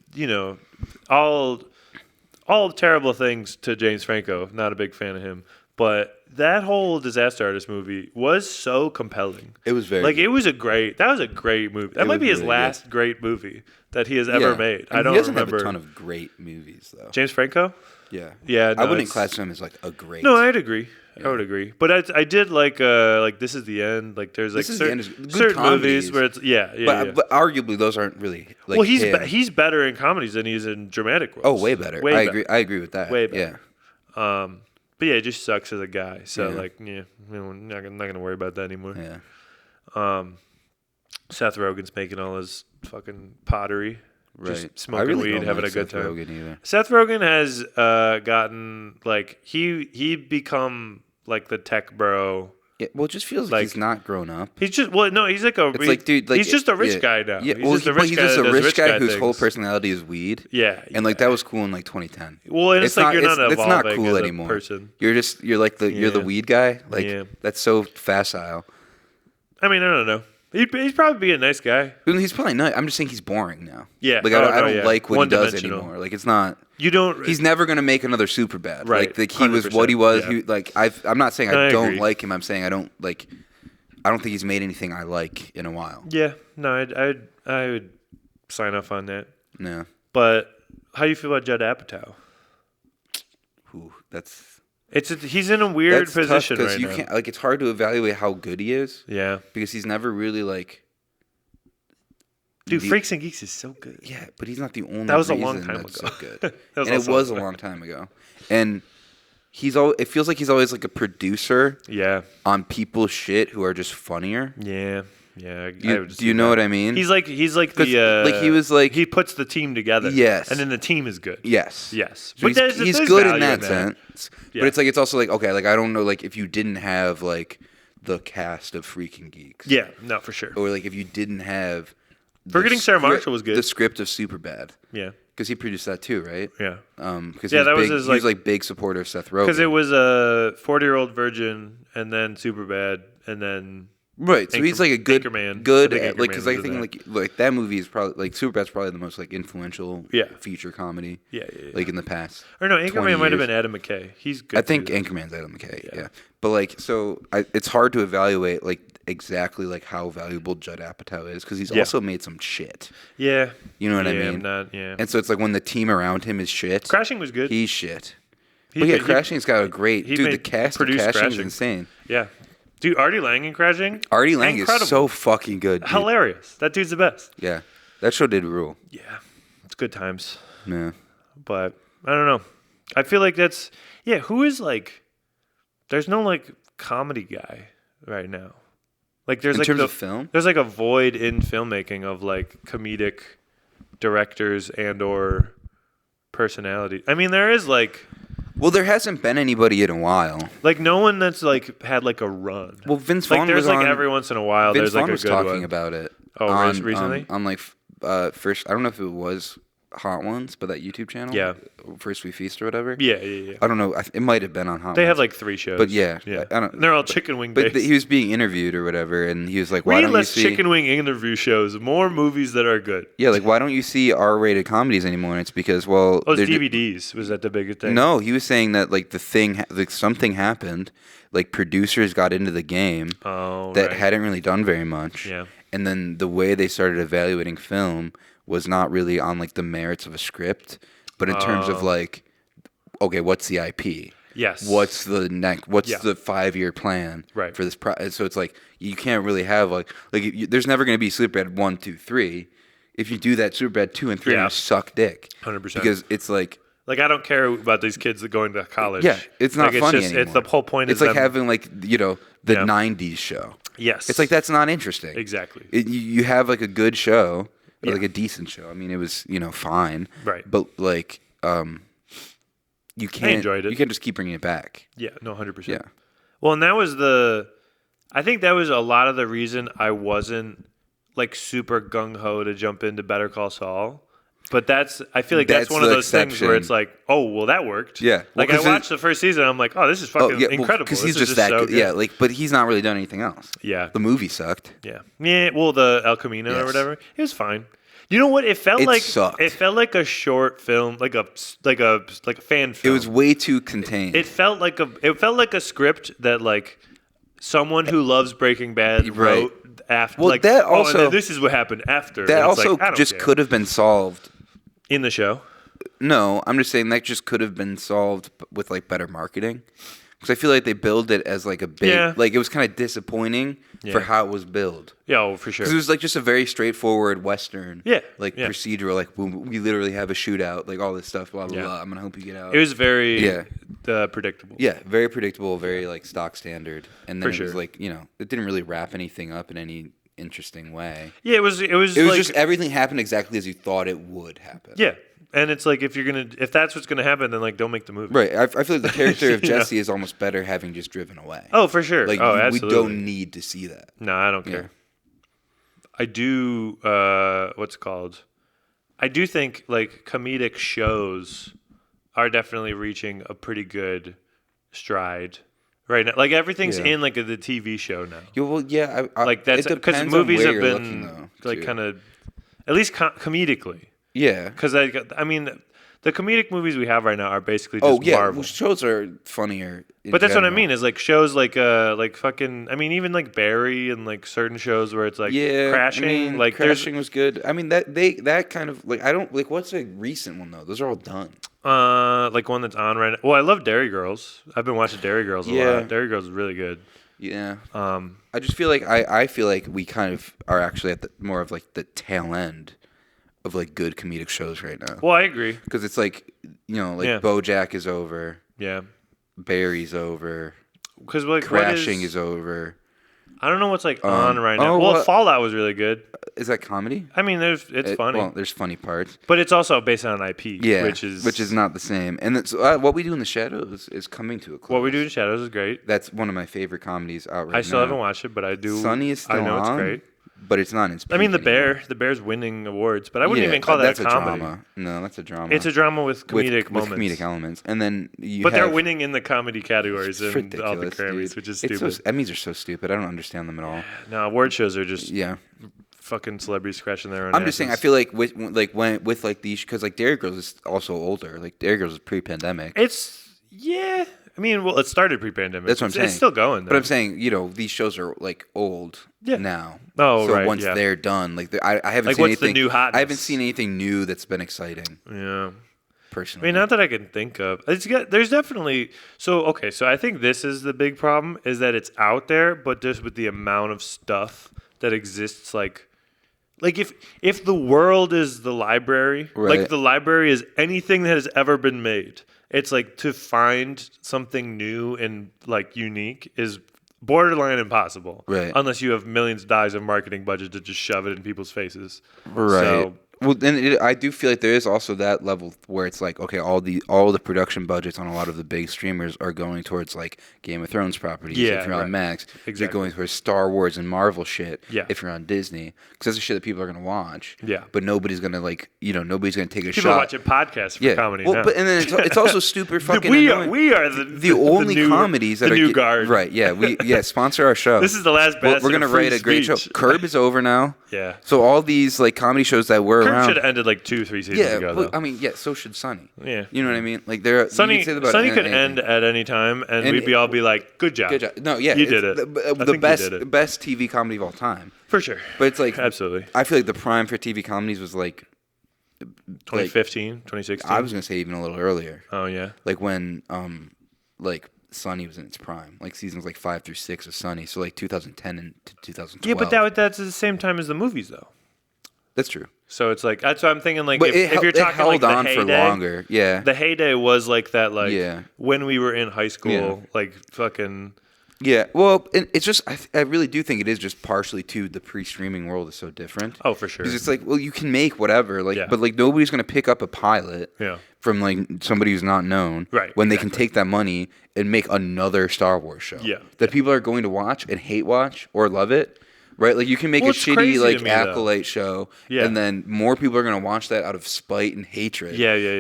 all terrible things to James Franco. Not a big fan of him. But that whole Disaster Artist movie was so compelling. It was very good. That was a great movie. That might be his last great movie that he has ever made. I don't remember. He doesn't have a ton of great movies, though. James Franco? Yeah. Yeah. No, I wouldn't classify him as like a great. No, I'd agree. I would agree. But I did like This Is the End. Like there's like certain movies where it's but arguably those aren't really like. Well, he's better in comedies than he is in dramatic roles. Oh, way better. I agree with that. Way better. Yeah. But yeah, it just sucks as a guy. So we're not gonna worry about that anymore. Yeah. Seth Rogen's making all his fucking pottery. Right. Just smoking weed, having a good time. Either. Seth Rogen has gotten like he become like the tech bro Yeah, well, it just feels like he's not grown up. He's just he's like a. It's like, dude, like, he's just a rich guy now. Yeah, he's just a rich guy whose whole personality is weed. Yeah, and like that was cool in like 2010. Well, and it's like you're not evolving. It's not cool anymore. Person. You're the weed guy. Like that's so facile. I mean, I don't know. He'd probably be a nice guy. He's probably not. I'm just saying he's boring now. Yeah, like I don't like what he does anymore. Like it's not. You don't. He's never gonna make another Superbad. Right. Like he was what he was. Yeah. I'm not saying I don't like him. I'm saying I don't like. I don't think he's made anything I like in a while. Yeah. No, I would sign off on that. Yeah. But how do you feel about Judd Apatow? Ooh, that's. He's in a weird position because right you now. Can't like it's hard to evaluate how good he is. Yeah. Because he's never really like. Dude, Freaks and Geeks is so good. Yeah, but he's not the only. That was reason a long time ago. So good. It was a long time ago, and it feels like he's always like a producer. Yeah. On people's shit who are just funnier. Yeah. Yeah. Do you know what I mean? He's like the he puts the team together. Yes. And then the team is good. Yes. Yes. So but he's good in that sense. Yeah. But it's also like, okay, like I don't know, like if you didn't have like the cast of Freaking Geeks. Yeah, no, for sure. Or like if you didn't have Forgetting Sarah Marshall was good. The script of Superbad. Yeah. Because he produced that too, right? Yeah. Because he was like big supporter of Seth Rogen. Because it was a 40-year-old virgin, and then Superbad, and then right. So he's like a good Anchorman, like because I think like that movie is probably like Superbad's probably the most like influential feature comedy. Yeah. Like in the past. Or no, Anchorman might have been Adam McKay. He's good. I think Anchorman's Adam McKay. Yeah. But like so, it's hard to evaluate like exactly like how valuable Judd Apatow is because he's also made some shit. Yeah. You know what I mean? And so it's like when the team around him is shit. Crashing was good. He's shit. But Crashing's got a great dude. The cast of Crashing is insane. Yeah. Dude, Artie Lang in Crashing? Artie Lang is so fucking good. Dude. Hilarious. That dude's the best. Yeah. That show did rule. Yeah. It's good times. Yeah. But I don't know. I feel like that's who is like there's no like comedy guy right now. Like there's in like terms of film? There's like a void in filmmaking of like comedic directors and or personality. I mean, there is like well, there hasn't been anybody in a while. Like no one that's like had like a run. Well, Vince Vaughn there's was like on, every once in a while. Vince there's like Vaughn a was good talking one. about it. Oh, recently? On like first, I don't know if it was Hot Ones, but that YouTube channel. Yeah. First We Feast or whatever. Yeah. I don't know. It might have been on Hot Ones. They have like 3 shows. But yeah. I don't. They're all chicken wing based. But he was being interviewed or whatever, and he was like, "Why don't you see chicken wing interview shows? More movies that are good." Yeah, like why don't you see R-rated comedies anymore? And it's because DVDs was that the biggest thing? No, he was saying that like something happened, like producers got into the game that hadn't really done very much. Yeah. And then the way they started evaluating film was not really on like the merits of a script, but in terms of like, okay, what's the IP? Yes. What's the the 5-year plan for this? So it's like you can't really have there's never going to be Superbad 1, 2, 3. If you do that, Superbad 2 and 3 are going to suck dick. 100%. Because it's like. Like I don't care about these kids that going to college. Yeah, it's not funny anymore. It's the whole point. It's like having the 90s show. Yes. It's like that's not interesting. Exactly. You have like a good show. Like a decent show. I mean, it was fine. Right. But like, you can't. I enjoyed it. You can't just keep bringing it back. Yeah. No. 100%. Yeah. Well, and that was I think that was a lot of the reason I wasn't like super gung ho to jump into Better Call Saul. But I feel like that's one of those things where it's like, oh, well, that worked. Yeah. Like I watched the first season, I'm like, oh, this is fucking incredible. Because he's just that good. Yeah. Like, but he's not really done anything else. Yeah. The movie sucked. Yeah. Yeah. Well, the El Camino or whatever, it was fine. You know what? It felt like a short film, like a fan film. It was way too contained. It felt like a script that like someone who loves Breaking Bad wrote after. Well, that also this is what happened after. That also just could have been solved in the show. No, I'm just saying that just could have been solved with like better marketing. Because I feel like they billed it as like a big, like it was kind of disappointing for how it was billed. Yeah, for sure. Because it was like just a very straightforward Western, like procedural, like we literally have a shootout, like all this stuff, blah blah blah. I'm gonna help you get out. It was very predictable. Yeah, very predictable, very like stock standard. And then it was like it didn't really wrap anything up in any interesting way. Yeah, it was just everything happened exactly as you thought it would happen. Yeah. And it's like, if that's what's gonna happen, then like don't make the movie. Right. I feel like the character of You know? Jesse is almost better having just driven away. Oh, for sure. Like, Absolutely. we don't need to see that. No, I don't care. I do. What's it called? I do think like comedic shows are definitely reaching a pretty good stride right now. Like everything's in like the TV show now. Yeah, well, yeah. Like that's because movies have been like kind of, at least comedically. Yeah. Because I mean, the comedic movies we have right now are basically just Marvel. Well, shows are funnier. But that's what I mean is like shows like fucking. I mean, even like Barry and like certain shows where it's like Crashing. I mean, like Crashing was good. I mean that kind of like I don't like what's a recent one though. Those are all done. Like one that's on right now. Well, I love Dairy Girls. I've been watching Dairy Girls a lot. Dairy Girls is really good. Yeah. I just feel like I feel like we kind of are actually at the more of like the tail end of like good comedic shows right now. Well, I agree because it's like BoJack is over. Yeah. Barry's over. Because like Crashing is over. I don't know what's like on right now. Well, Fallout was really good. Is that comedy? I mean, it's funny. Well, there's funny parts, but it's also based on an IP. Yeah, which is not the same. And it's, What We Do in the Shadows is coming to a close. What We Do in the Shadows is great. That's one of my favorite comedies out right now. I still haven't watched it, but I do. Sunny is still on. I know it's great. But it's not in I mean, the Bear's winning awards, but I wouldn't even call that a comedy. Drama. No, that's a drama. It's a drama with comedic moments. With comedic elements. And then they're winning in the comedy categories in all the Grammys, which is stupid. Emmys are so stupid. I don't understand them at all. No, award shows are just fucking celebrities scratching their own I'm just saying, I feel like with these, because like Dairy Girls is also older. Like Dairy Girls is pre-pandemic. I mean, well, it started pre-pandemic. That's what I'm saying. It's still going, though. But I'm saying, these shows are like old now. Oh, so right. once they're done, like I haven't seen what's anything. The new hotness? I haven't seen anything new that's been exciting. Yeah. Personally, I mean, not that I can think of. There's definitely so I think this is the big problem is that it's out there, but just with the amount of stuff that exists, like if the world is the library, right. like the library is anything that has ever been made. It's like to find something new and like unique is borderline impossible, right? Unless you have millions of dollars of marketing budget to just shove it in people's faces, right? So, well, then I do feel like there is also that level where it's like, okay, all the production budgets on a lot of the big streamers are going towards like Game of Thrones properties. Yeah, if you're on Max, you're going towards Star Wars and Marvel shit. Yeah. If you're on Disney, because that's the shit that people are gonna watch. Yeah. But nobody's gonna nobody's gonna take a people shot. People watching podcasts for comedy. Well, now. But and then it's also super fucking. we annoying. are the only comedies that the are new guard. Right? Yeah. Sponsor our show. This is the last best. We're gonna write a great show. Curb is over now. Yeah. So all these like comedy shows that were around should have ended like 2-3 seasons ago. But, though. I mean, so should Sunny. Yeah. You know what I mean? Like Sunny could end at any time, and we'd all be like, "Good job." Good job. No, yeah, you did it. The best TV comedy of all time. For sure. But it's like absolutely. I feel like the prime for TV comedies was like 2015, 2016. I was gonna say even a little earlier. Oh yeah. Like when like Sunny was in its prime, like seasons like 5 through 6 of Sunny, so like 2010 and to 2012. Yeah, but that's at the same time as the movies, though. That's true. So it's like that's what I'm thinking. Like but if you're talking held like on the heyday, for longer, yeah. The heyday was like that, like when we were in high school, like fucking. Yeah, well, it's just I really do think it is just partially to the pre-streaming world is so different. Oh, for sure. Because it's like, well, you can make whatever, like, but like nobody's gonna pick up a pilot from like somebody who's not known, right? When they can take that money and make another Star Wars show, that people are going to watch and hate watch or love it. Right, like you can make a shitty like acolyte show, and then more people are gonna watch that out of spite and hatred,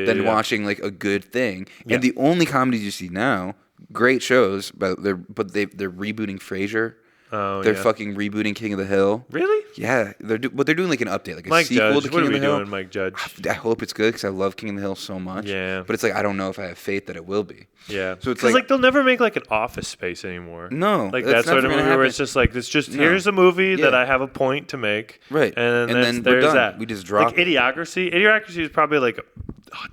than watching like a good thing. And the only comedies you see now, great shows, but they're rebooting Frasier. Oh, they're fucking rebooting King of the Hill. Really? Yeah, they're doing like an update, like a Mike sequel Judge. to King of the Hill. What are we doing, Mike Judge? I hope it's good because I love King of the Hill so much. Yeah, but it's like I don't know if I have faith that it will be. Yeah, so it's like they'll never make like an Office Space anymore. No, like that sort of movie where it's just like here's a movie that I have a point to make, right? And then there's we're done. that. We just drop like Idiocracy. Idiocracy is probably like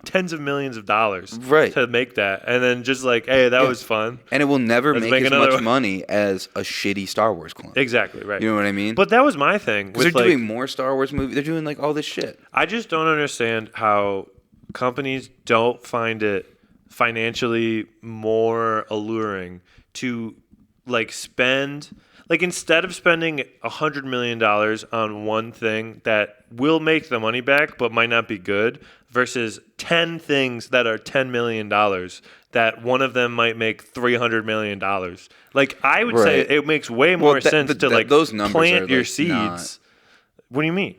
tens of millions of dollars, right, to make that, and then just like, hey, that was fun, and it will never make as much money as a shitty Star Wars clone. Exactly right. You know what I mean? But that was my thing. Because they're doing more Star Wars movies. They're doing like all this shit. I just don't understand how companies don't find it financially more alluring to like spend like instead of spending $100 million on one thing that will make the money back but might not be good versus 10 things that are $10 million that one of them might make $300 million. Like I would say it makes way more sense to like those numbers plant are, your like, seeds. not... What do you mean?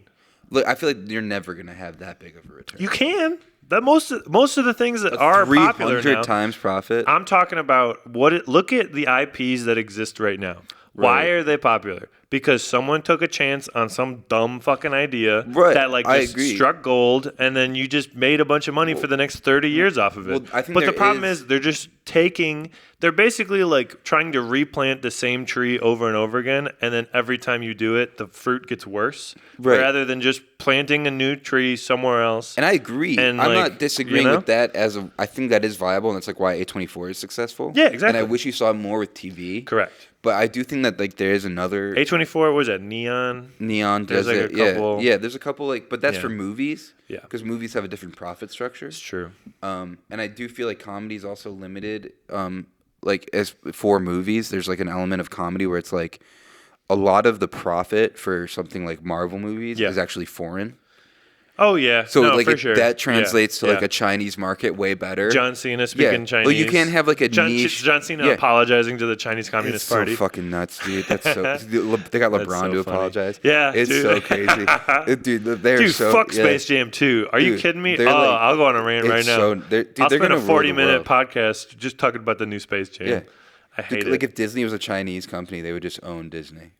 Look, I feel like you're never going to have that big of a return. You can. That most of the things that are popular now. 300 times profit. I'm talking about look at the IPs that exist right now. Why are they popular? Because someone took a chance on some dumb fucking idea that like just struck gold, and then you just made a bunch of money for the next 30 years off of it. But the problem is they're just they're basically like trying to replant the same tree over and over again, and then every time you do it, the fruit gets worse. Rather than just planting a new tree somewhere else. And I agree. And I'm not disagreeing with that I think that is viable, and that's like why A24 is successful. Yeah, exactly. And I wish you saw more with TV. Correct. But I do think that like there is another A24. Was that Neon? Neon does like it. A couple... Yeah. There's a couple but that's for movies. Yeah. Because movies have a different profit structure. It's true. And I do feel like comedy is also limited. Like as for movies, there's like an element of comedy where it's like a lot of the profit for something like Marvel movies is actually foreign. Oh, yeah. So like that translates to like a Chinese market way better. John Cena speaking Chinese. Well, you can't have like a niche. John Cena apologizing to the Chinese Communist Party. It's so fucking nuts, dude. That's so. They got LeBron to apologize. Yeah, it's so crazy, dude. Fuck Space Jam 2. Are you kidding me? I'll go on a rant right now. I'll spend a 40-minute podcast just talking about the new Space Jam. Yeah. I hate it. Like if Disney was a Chinese company, they would just own Disney.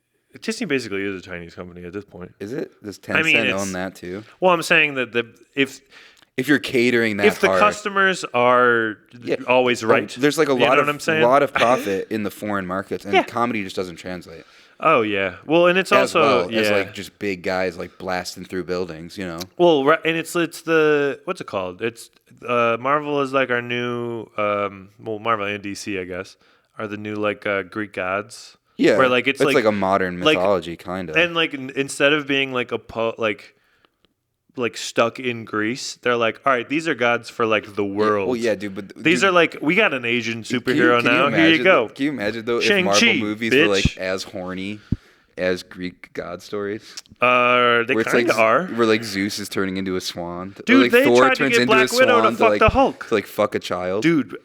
Disney basically is a Chinese company at this point. Is it? Does Tencent own that too? Well, I'm saying that if you're catering that, if the customers are always right, there's like a lot of profit in the foreign markets, and comedy just doesn't translate. Oh yeah, well, and it's also as like just big guys like blasting through buildings, you know. Well, and it's the what's it called? It's Marvel is like our new Marvel and DC, I guess, are the new like Greek gods. Yeah, where like it's like a modern mythology kind of, and like instead of being like like stuck in Greece, they're like, all right, these are gods for like the world. Well, yeah, dude, but these are like we got an Asian superhero now. Here you go. Can you imagine though if Marvel movies were like as horny as Greek god stories? They kind of are. Where like Zeus is turning into a swan, dude. Or, like, they Thor tried to get Black Widow to fuck the Hulk. To like fuck a child, dude.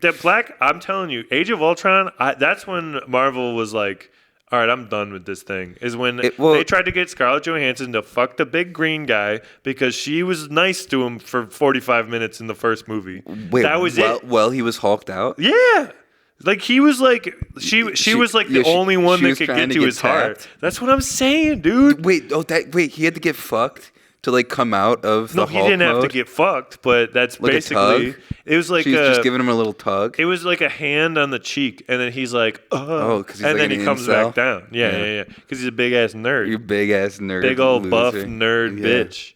I'm telling you, Age of Ultron, that's when Marvel was like, all right, I'm done with this thing. Is when they tried to get Scarlett Johansson to fuck the big green guy because she was nice to him for 45 minutes in the first movie. Wait, that was it. Well, he was hulked out? Yeah. Like he was like, she was like the only one that could get to his heart. That's what I'm saying, dude. Wait, he had to get fucked? To like come out of the Hulk he didn't have mode? to get fucked, but that's like basically it was like she's just giving him a little tug. It was like a hand on the cheek, and then he's like, and then he comes back down. Yeah, because he's a big ass nerd. You big ass nerd, big old buff nerd bitch.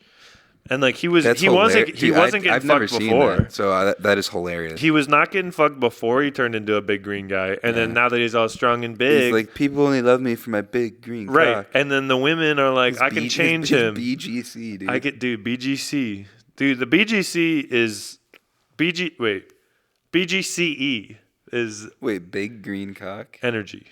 And like he wasn't getting fucked before. That, so that is hilarious. He was not getting fucked before he turned into a big green guy, and then now that he's all strong and big, he's like people only love me for my big green cock. And then the women are like, I can change him. BGC, dude. BGC, dude. The BGC is BGCE is big green cock energy.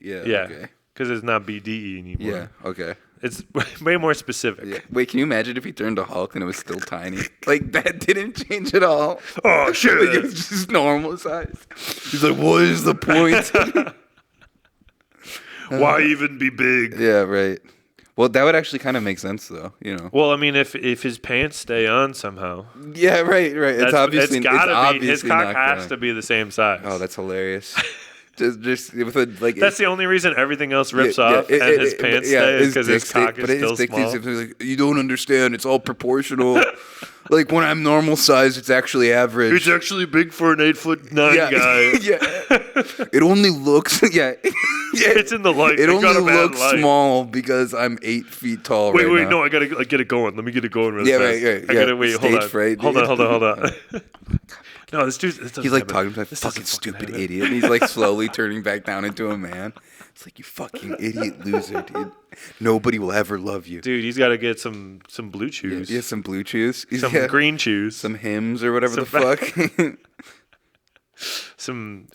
Yeah. Okay. Because it's not BDE anymore. Yeah. Okay. It's way more specific. Yeah. Wait, can you imagine if he turned to Hulk and it was still tiny? Like, that didn't change at all. Oh, shit. Like, it was just normal size. He's like, what is the point? Why even be big? Yeah, right. Well, that would actually kind of make sense, though, you know. Well, I mean, if his pants stay on somehow. Yeah, right. It's obviously his cock has to be the same size. Oh, that's hilarious. Just with a, like, that's the only reason everything else rips off and his pants stay is because his cock is still small. Like, you don't understand. It's all proportional. Like when I'm normal size, it's actually average. It's actually big for an 8'9" guy. Yeah. It only looks. Yeah. It's in the light. It only looks small because I'm 8 feet tall. Wait, no, I gotta get it going. Let me get it going really fast. Right. I gotta wait. Hold on. No, this dude. He's like talking to that fucking stupid idiot. And he's like slowly turning back down into a man. It's like, you fucking idiot loser, dude. Nobody will ever love you. Dude, he's got to get some blue chews. Yeah, some blue chews. Some green chews. Some Hims or whatever the fuck. some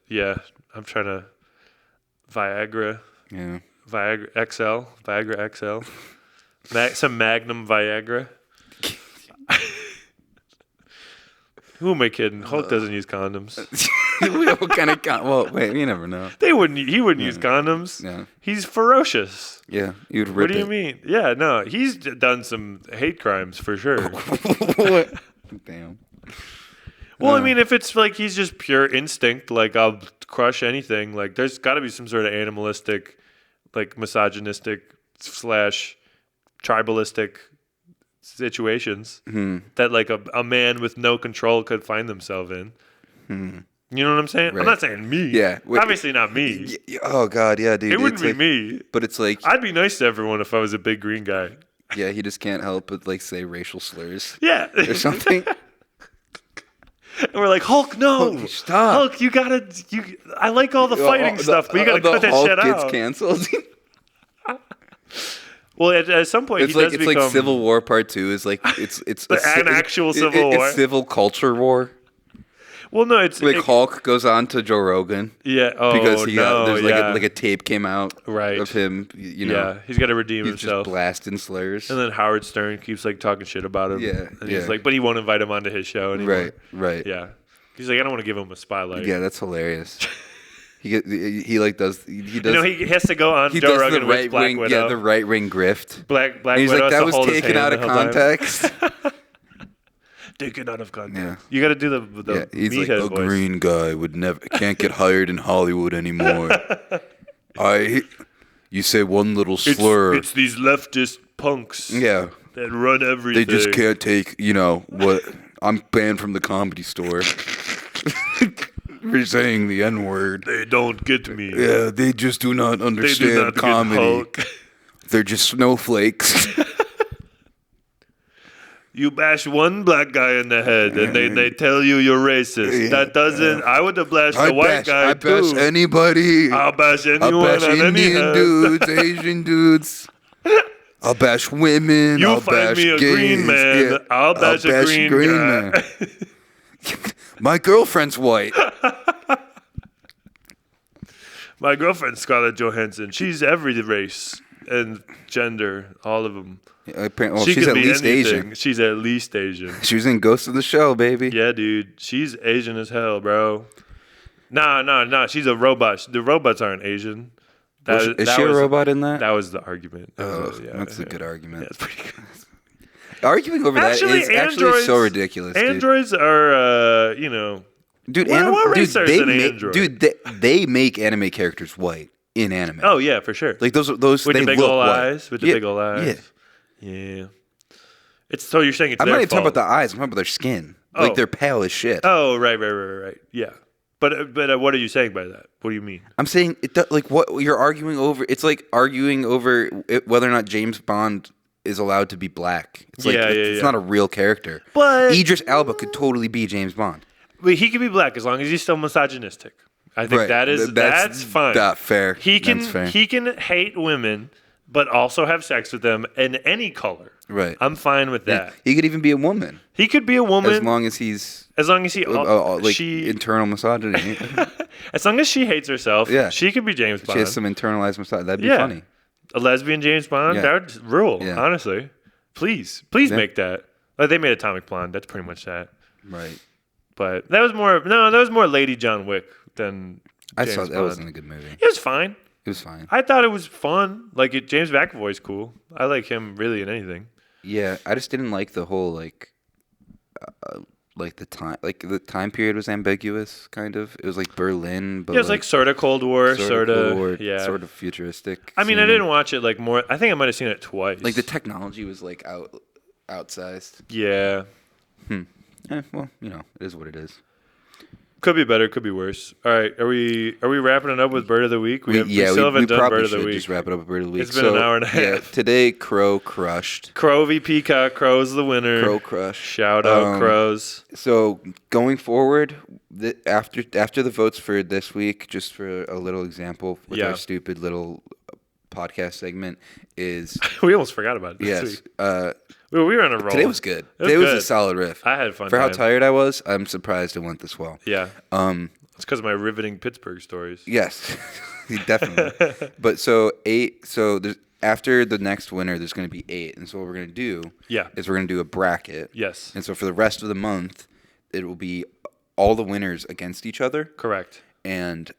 yeah. I'm trying to Viagra. Yeah. Viagra XL. Some Magnum Viagra. Who am I kidding? Hulk doesn't use condoms. What kind of well, wait, you never know. He wouldn't use condoms. Yeah. He's ferocious. Yeah, you'd rip What do you mean? Yeah, no, he's done some hate crimes for sure. What? Damn. Well, I mean, if it's like he's just pure instinct, like I'll crush anything. Like there's got to be some sort of animalistic, like misogynistic / tribalistic situations that like a man with no control could find themselves in. You know what I'm saying? Right. I'm not saying me. Yeah. Obviously not me. Oh, God, yeah, dude. It wouldn't be like, me. But it's like... I'd be nice to everyone if I was a big green guy. Yeah, he just can't help but like say racial slurs. Yeah. Or something. And we're like, Hulk, no. Hulk, stop. Hulk, you gotta... I like all the fighting stuff, but you gotta cut that Hulk shit out. gets canceled. Well, at some point, It's he like does become... like Civil War Part 2 is like it's an actual Civil War. It's civil culture war. Well, no, it's... Like Hulk goes on to Joe Rogan. Yeah, because there's like a tape came out of him, you know. Yeah, he's got to redeem he's himself. Just blasting slurs. And then Howard Stern keeps like talking shit about him. Yeah. And he's like, but he won't invite him onto his show anymore. Right. Yeah. He's like, I don't want to give him a spotlight. Yeah, that's hilarious. He does. You know, he has to go on Joe Rogan with Black Widow. Yeah, the right wing grift. Black he's Widow. Like, that was taken out of context. Taken out of context. Yeah. You got to do the he's like, meathead a voice. green guy can't get hired in Hollywood anymore. You say one little slur. It's these leftist punks. Yeah. That run everything. They just can't take, what. I'm banned from the Comedy Store. For saying the N-word. They don't get me. Yeah, they just do not understand comedy. They're just snowflakes. You bash one black guy in the head and they tell you you're racist. Yeah, that doesn't... I would have bashed the white guy, I bash anybody. I'll bash anyone I'll bash on Indian any dudes, Asian dudes. I'll bash women. You I'll find bash me a gays. green man. Yeah. I'll bash a green guy. Man. My girlfriend's white. My girlfriend's Scarlett Johansson. She's every race and gender, all of them. Yeah, she's at least Asian. She's at least Asian. She was in Ghost of the Shell, baby. Yeah, dude. She's Asian as hell, bro. Nah. She's a robot. The robots aren't Asian. Is she a robot in that? That was the argument. That's a good argument. Yeah, that's pretty good. Arguing over that is actually so ridiculous. Androids are, Dude, what race are an android? Dude, they make anime characters white in anime. Oh yeah, for sure. Like those with they the big look old white. eyes. With the big old eyes. Yeah. It's so you're saying it's I'm their not even fault. talking about the eyes. I'm talking about their skin. Like they're pale as shit. Oh right. Yeah. But what are you saying by that? What do you mean? I'm saying like what you're arguing over. It's like arguing over whether or not James Bond is allowed to be black. It's like it's not a real character. But Idris Elba could totally be James Bond. But he can be black as long as he's still misogynistic. I think that's fine. That's fair. He can hate women, but also have sex with them in any color. Right. I'm fine with that. Yeah. He could even be a woman. He could be a woman as long as he internal misogyny. As long as she hates herself, yeah. she could be James Bond. She has some internalized misogyny. That'd be funny. A lesbian James Bond, that would rule. Yeah. Honestly, please make that. They made Atomic Blonde. That's pretty much that. Right. But that was more Lady John Wick than I James saw that Bond. wasn't a good movie. It was fine. I thought it was fun. Like James McAvoy's cool. I like him really in anything. Yeah, I just didn't like the whole the time period was ambiguous. Kind of. It was like Berlin, but it was like sort of Cold War, sort of sort of futuristic. I mean, I didn't watch it more. I think I might have seen it twice. Like the technology was like outsized. Yeah. Well, it is what it is. Could be better, could be worse. All right, are we wrapping it up with Bird of the Week? We still haven't done Bird of the Week. Just wrap it up with Bird of the Week. It's been an hour and a half. Yeah, today Crow crushed. Crow v Peacock. Crow's the winner. Crow crush. Shout out Crows. So going forward, after the votes for this week, just for a little example with our stupid little podcast segment is we almost forgot about it this week. Well, we were on a roll. Today was good. Today was a solid riff. I had fun. For how tired I was, I'm surprised it went this well. Yeah. It's because of my riveting Pittsburgh stories. Yes, definitely. But so 8. So after the next winner, there's going to be 8. And so what we're going to do is we're going to do a bracket. Yes. And so for the rest of the month, it will be all the winners against each other. Correct. And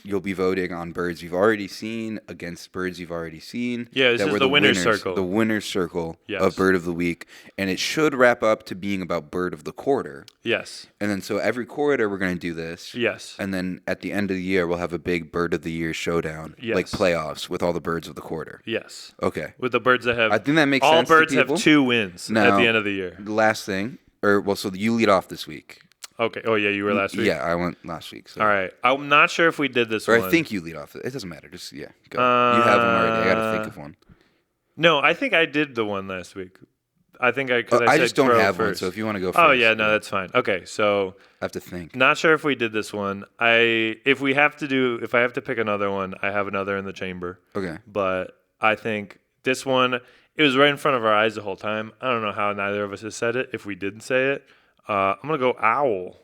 you'll be voting on birds you've already seen against birds you've already seen. Yeah, this is the winner's circle. The winner's circle of Bird of the Week. And it should wrap up to being about Bird of the Quarter. Yes. And then so every quarter we're going to do this. Yes. And then at the end of the year, we'll have a big Bird of the Year showdown. Yes. Like playoffs with all the birds of the quarter. Yes. Okay. With the birds that have... I think that makes all sense birds to people. have 2 wins Now, at the end of the year. The last thing, so you lead off this week. Okay. Oh, yeah, you were last week? Yeah, I went last week. So. All right. I'm not sure if we did this or one. I think you lead off. It doesn't matter. Just, go. You have one already. I got to think of one. No, I think I did the one last week. I think I I just don't have first. one, so if you want to go first. Oh, yeah, no, that's fine. Okay, so... I have to think. Not sure if we did this one. If I have to pick another one, I have another in the chamber. Okay. But I think this one, it was right in front of our eyes the whole time. I don't know how neither of us has said it. If we didn't say it, I'm going to go owl.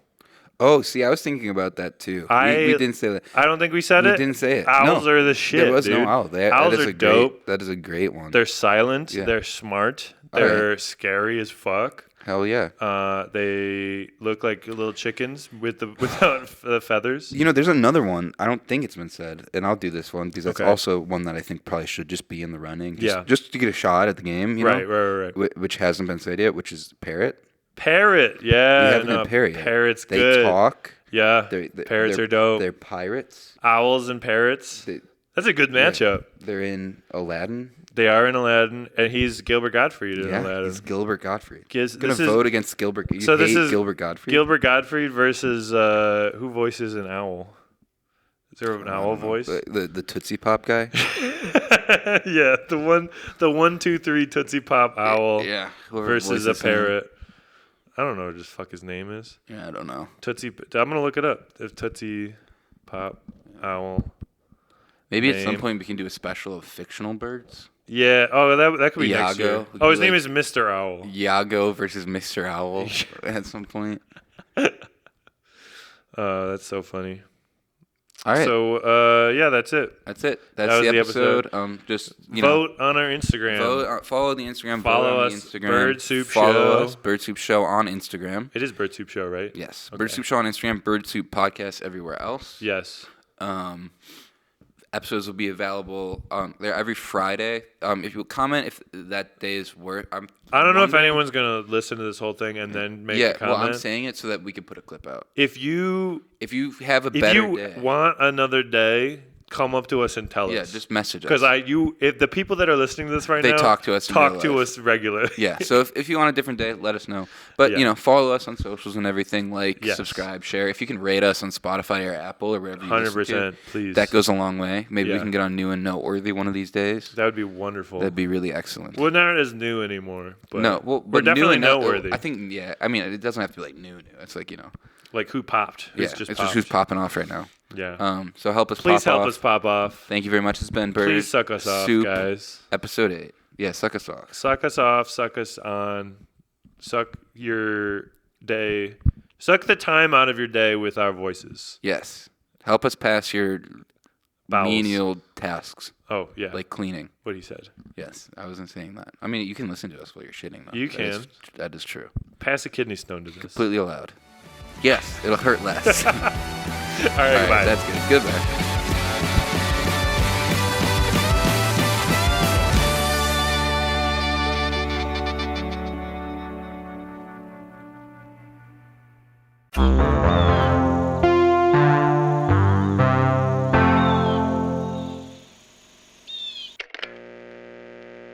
Oh, see, I was thinking about that too. We didn't say that. I don't think we said it. We didn't say it. Owls are the shit, There was dude. no owl. Owls are dope. That is a great one. They're silent. Yeah. They're smart. They're scary as fuck. Hell yeah. They look like little chickens without the feathers. There's another one. I don't think it's been said, and I'll do this one because that's also one that I think probably should just be in the running. Just to get a shot at the game, Right. Which hasn't been said yet, which is parrot. Parrot, yeah. We haven't had parrot yet. Parrot's they good. They talk. Yeah. Parrots are dope. They're pirates. Owls and parrots. That's a good matchup. They're in Aladdin. They are in Aladdin, and he's Gilbert Gottfried in Aladdin. He's Gilbert Gottfried. I'm going to vote against Gilbert. So this is Gilbert Gottfried? Gilbert Gottfried versus who voices an owl? Is there an owl voice? The Tootsie Pop guy? Yeah, the 1, 2, 3 Tootsie Pop owl versus a parrot. I don't know what the fuck his name is. Yeah, I don't know. Tootsie. I'm going to look it up. If Tootsie Pop owl. Maybe at some point we can do a special of fictional birds. Yeah. Oh, that could be next year. Oh, his name is Mr. Owl. Iago versus Mr. Owl at some point. That's so funny. All right. So, yeah, that's it. That's it. That's the episode. Just vote on our Instagram. Follow the Instagram. Follow us. On the Instagram. Bird Soup Follow Show. us. Bird Soup Show on Instagram. It is Bird Soup Show, right? Yes. Okay. Bird Soup Show on Instagram. Bird Soup Podcast everywhere else. Yes. Episodes will be available there every Friday. If you comment if that day is worth, I don't know if anyone's gonna listen to this whole thing and then make a comment. Well, I'm saying it so that we can put a clip out. If you have a better day, want another day, come up to us and tell us. Yeah, just message us. Because if the people that are listening to this right now, they talk to us regularly. Yeah. So if you want a different day, let us know. But follow us on socials and everything. Subscribe, share. If you can rate us on Spotify or Apple or wherever you 100%, please. That goes a long way. Maybe we can get on New and Noteworthy one of these days. That would be wonderful. That'd be really excellent. We're not as new anymore. But no, we're definitely noteworthy. I think. Yeah. I mean, it doesn't have to be like new. It's like like who popped? It's just who's popping off right now. Yeah. So help us. Please help us pop off. Thank you very much. It's been Bird. Please suck us off, guys. Episode 8. Yeah, suck us off. Suck us off. Suck us on. Suck your day. Suck the time out of your day with our voices. Yes. Help us pass your menial tasks. Oh, yeah. Like cleaning. What he said. Yes, I wasn't saying that. I mean, you can listen to us while you're shitting, though. You can. That is true. Pass a kidney stone to this. Completely allowed. Yes, it'll hurt less. All right, bye. That's good. Goodbye.